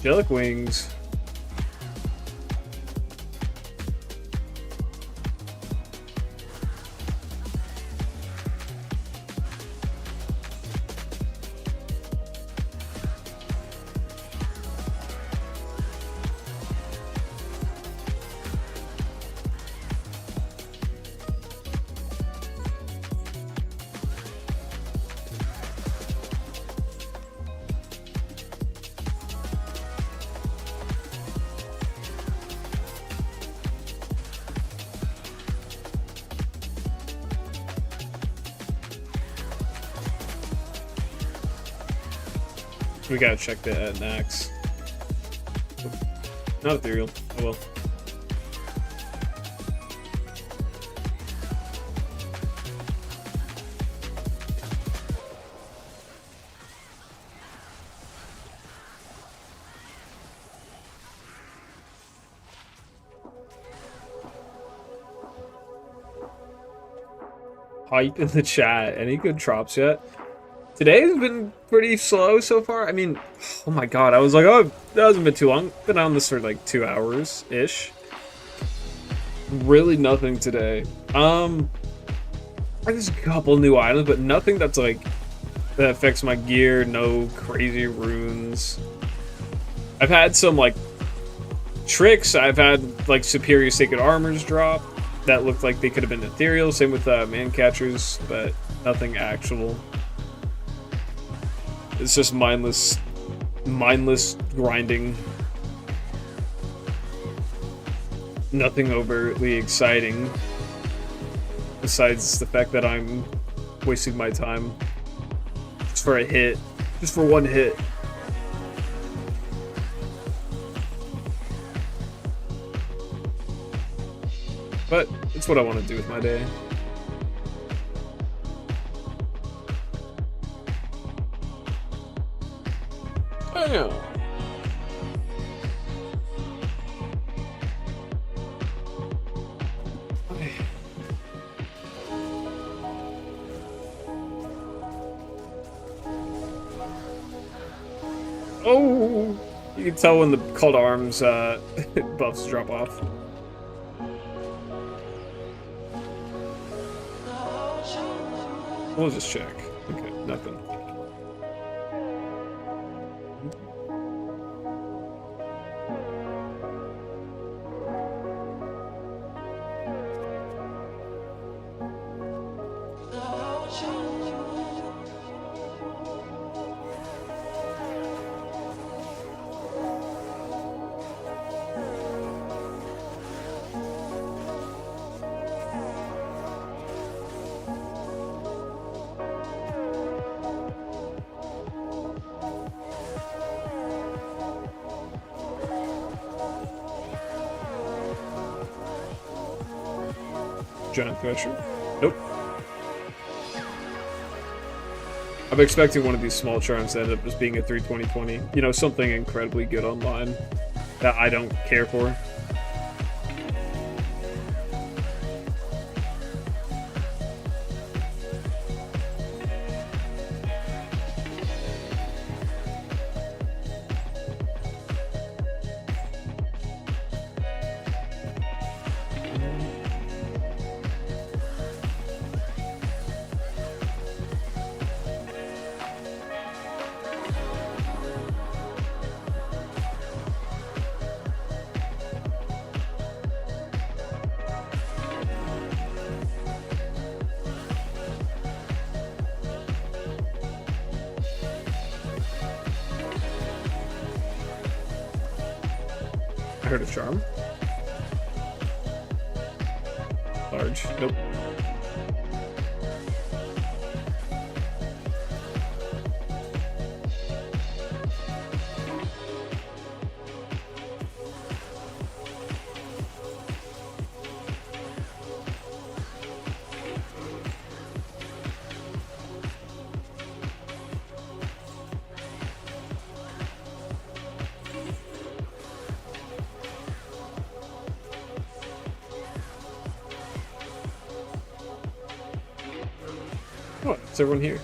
Angelic wings. We gotta check that at Nax. Not ethereal. Oh well. Hype in the chat. Any good drops yet? Today's been pretty slow so far. I mean, oh my god, I was like, oh, that hasn't been too long. Been on this for like 2 hours-ish. Really nothing today. There's a couple new items, but nothing that's like, that affects my gear. No crazy runes. I've had some like tricks. I've had like superior sacred armors drop that looked like they could have been ethereal. Same with man catchers, but nothing actual. It's just mindless grinding. Nothing overtly exciting. Besides the fact that I'm wasting my time just for a hit. Just for one hit. But it's what I want to do with my day. Damn. Oh, you can tell when the call to arms buffs drop off. We'll just check. Okay, nothing. Giant Thresher? Nope. I'm expecting one of these small charms to end up just being a 320/20. You know, something incredibly good online that I don't care for. I heard a charm. Large. Nope. Oh, is everyone here?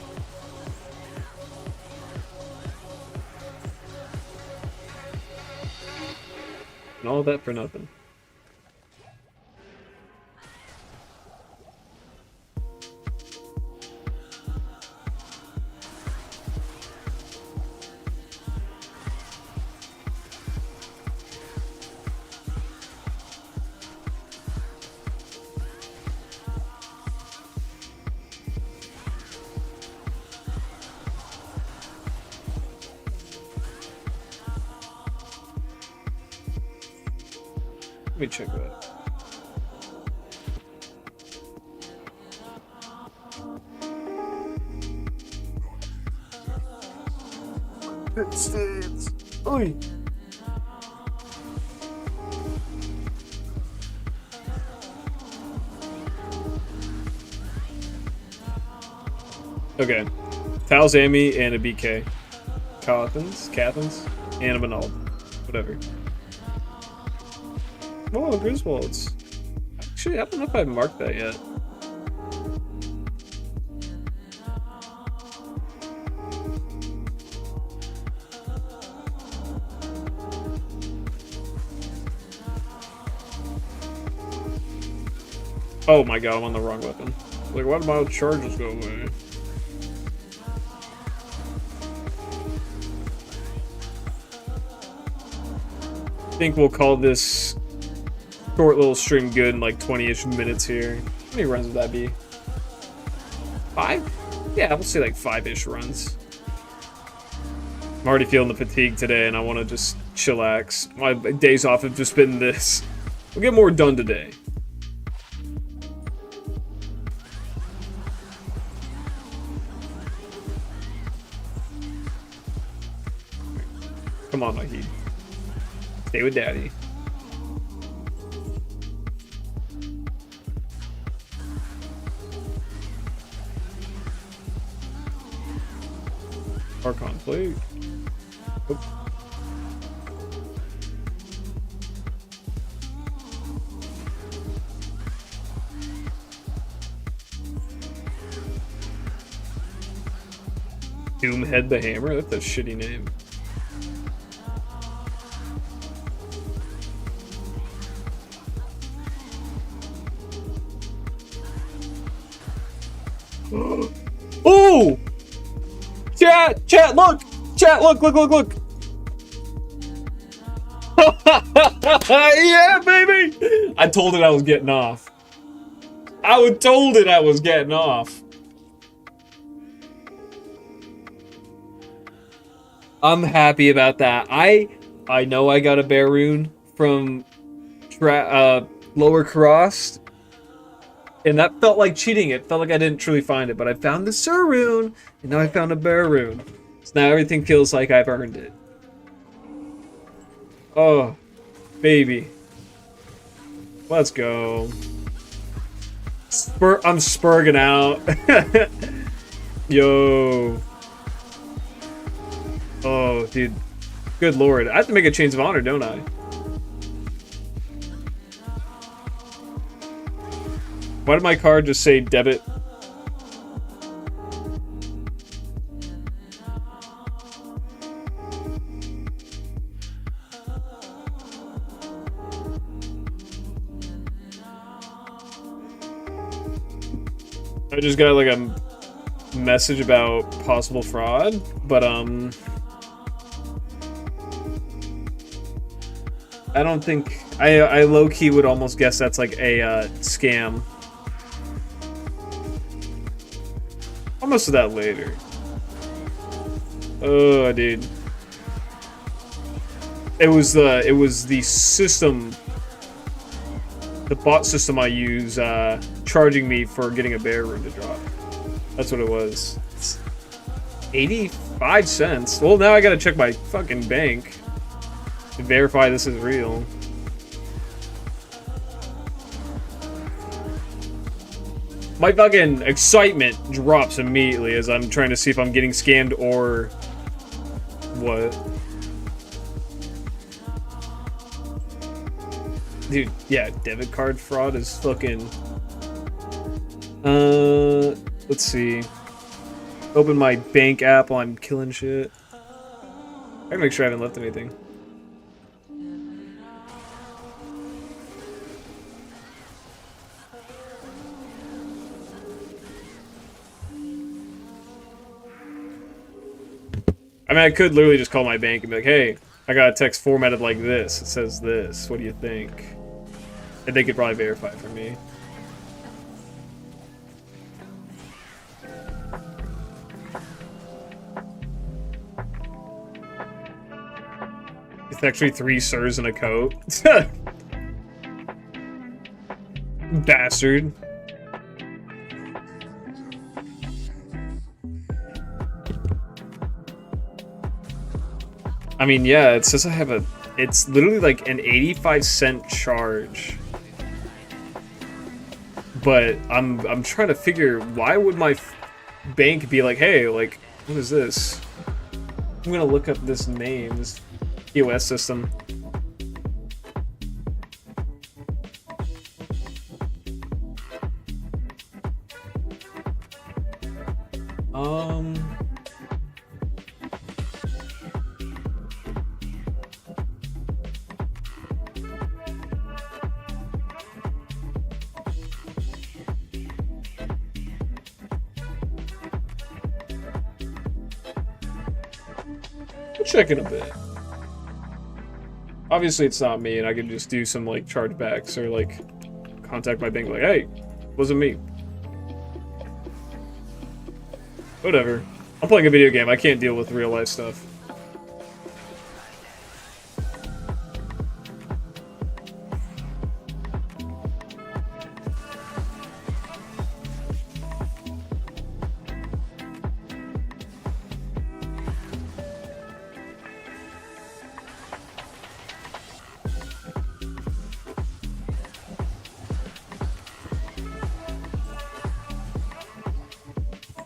And all that for nothing. Let me check that. It stays. Oi. Okay. Talzami and a BK. Cathans, and a Banal. Whatever. Oh, Griswold's. Actually, I don't know if I've marked that yet. Oh my god, I'm on the wrong weapon. Like, what about charges go away? I think we'll call this short little stream good in like 20-ish minutes here. How many runs would that be? 5? Yeah, we'll say like 5-ish runs. I'm already feeling the fatigue today and I want to just chillax. My days off have just been this. We'll get more done today. Come on, Mahid. Stay with daddy. Archon plate. Oop. Doomhead the Hammer? That's a shitty name. Oh! Chat, look! Chat, look! Yeah, baby! I told it I was getting off. I told it I was getting off. I'm happy about that. I know I got a bear rune from Lower Crossed. And that felt like cheating. It felt like I didn't truly find it. But I found the Sur rune. And now I found a bear rune. So now everything feels like I've earned it. Oh, baby. Let's go. I'm spurging out. Yo. Oh, dude. Good lord. I have to make a change of honor, don't I? Why did my card just say debit? I just got like a message about possible fraud, but I don't think I low-key would almost guess that's like a scam. Almost to that later. Oh, dude. It was the system, the bot system I use, charging me for getting a bear rune to drop. That's what it was. It's 85 cents. Well, now I gotta check my fucking bank to verify this is real. My fucking excitement drops immediately as I'm trying to see if I'm getting scammed or what. Dude, yeah, debit card fraud is fucking... let's see. Open my bank app while I'm killing shit. I gotta make sure I haven't left anything. I mean, I could literally just call my bank and be like, hey, I got a text formatted like this. It says this. What do you think? And they could probably verify it for me. It's actually 3 sirs in a coat. Bastard. I mean, yeah, it says I have a... It's literally like an 85-cent charge. But I'm trying to figure, why would my bank be like, hey, like, what is this? I'm gonna look up this name, this POS system. check in a bit. Obviously, it's not me, and I can just do some, like, chargebacks or, like, contact my bank, like, hey, wasn't me. Whatever. I'm playing a video game. I can't deal with real life stuff.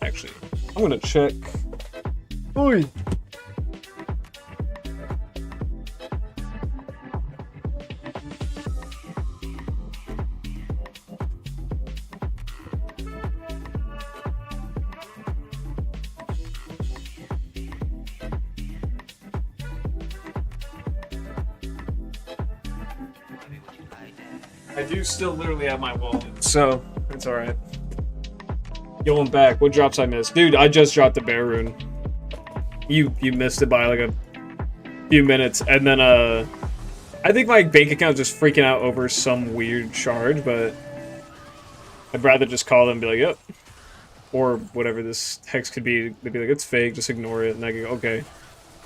Actually, I'm gonna check. Oi. I do still literally have my wallet, so it's alright. Yo, I'm back. What drops I missed? Dude, I just dropped the bear rune. You missed it by like a few minutes, and then I think my bank account is just freaking out over some weird charge, but I'd rather just call them and be like, yep. Or whatever this text could be. They'd be like, it's fake, just ignore it. And I go, okay.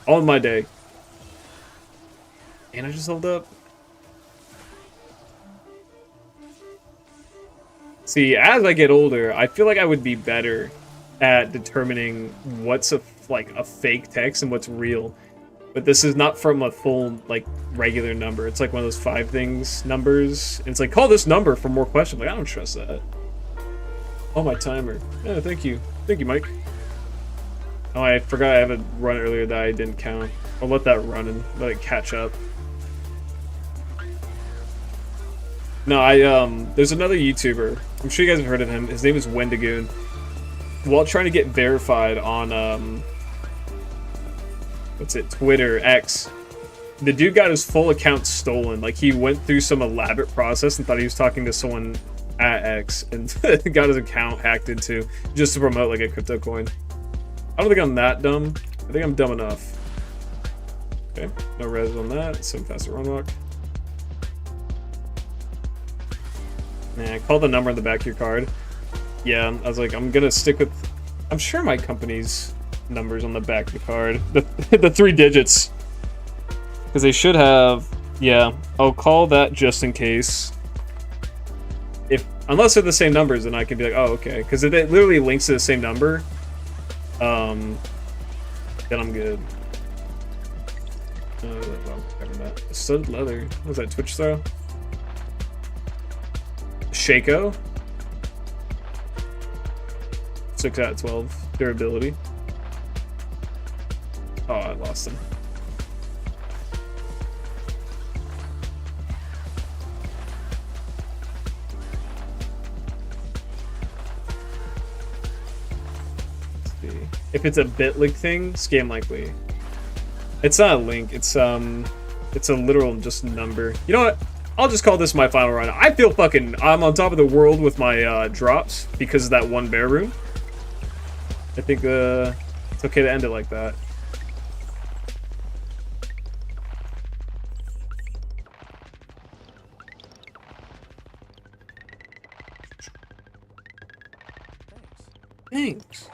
All in my day. And I just held up. See, as I get older, I feel like I would be better at determining what's a fake text and what's real. But this is not from a full, like, regular number. It's like one of those 5 things numbers. And it's like, call this number for more questions. Like, I don't trust that. Oh, my timer. Yeah, thank you. Thank you, Mike. Oh, I forgot I have a run earlier that I didn't count. I'll let that run and let it catch up. No, there's another YouTuber. I'm sure you guys have heard of him. His name is Wendigoon. While trying to get verified on, what's it, Twitter, X, the dude got his full account stolen. Like, he went through some elaborate process and thought he was talking to someone at X and got his account hacked into just to promote, like, a crypto coin. I don't think I'm that dumb. I think I'm dumb enough. Okay, no res on that. Some faster run walk. Nah, call the number on the back of your card. Yeah, I was like, I'm gonna stick with... I'm sure my company's number's on the back of the card. The 3 digits. Because they should have... Yeah, I'll call that just in case. Unless they're the same numbers, then I can be like, oh, okay. Because if it literally links to the same number, then I'm good. Studded leather. What was that, Twitch throw? Shaco. 6 out of 12. Durability. Oh, I lost him. Let's see. If it's a BitLink thing, scam likely. It's not a link. It's a literal just number. You know what? I'll just call this my final run. I feel fucking... I'm on top of the world with my drops because of that one bear rune. I think it's okay to end it like that. Thanks.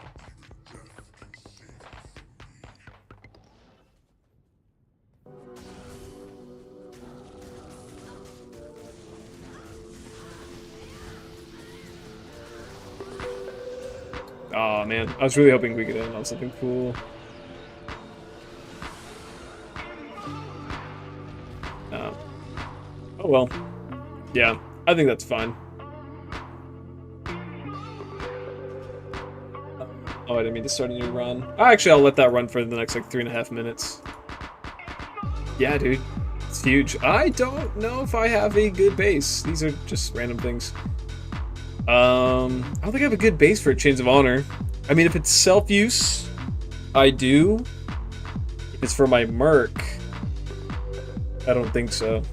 Oh man, I was really hoping we could end on something cool. Oh well. Yeah, I think that's fine. Oh, I didn't mean to start a new run. Actually, I'll let that run for the next like 3.5 minutes. Yeah, dude. It's huge. I don't know if I have a good base. These are just random things. I don't think I have a good base for a Chains of Honor. I mean, if it's self-use, I do. If it's for my merc, I don't think so.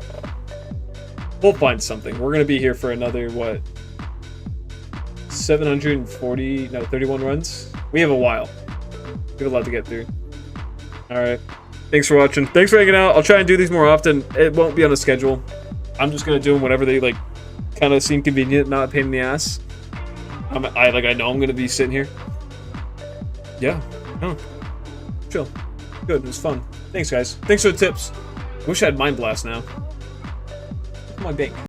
We'll find something. We're gonna be here for another, what? 31 runs? We have a while. We have a lot to get through. Alright. Thanks for watching. Thanks for hanging out. I'll try and do these more often. It won't be on a schedule. I'm just gonna do them whenever they like kind of seem convenient, not a pain in the ass. I know I'm gonna be sitting here. Yeah. No. Chill. Good. It was fun. Thanks, guys. Thanks for the tips. Wish I had Mind Blast now. Look at my bank.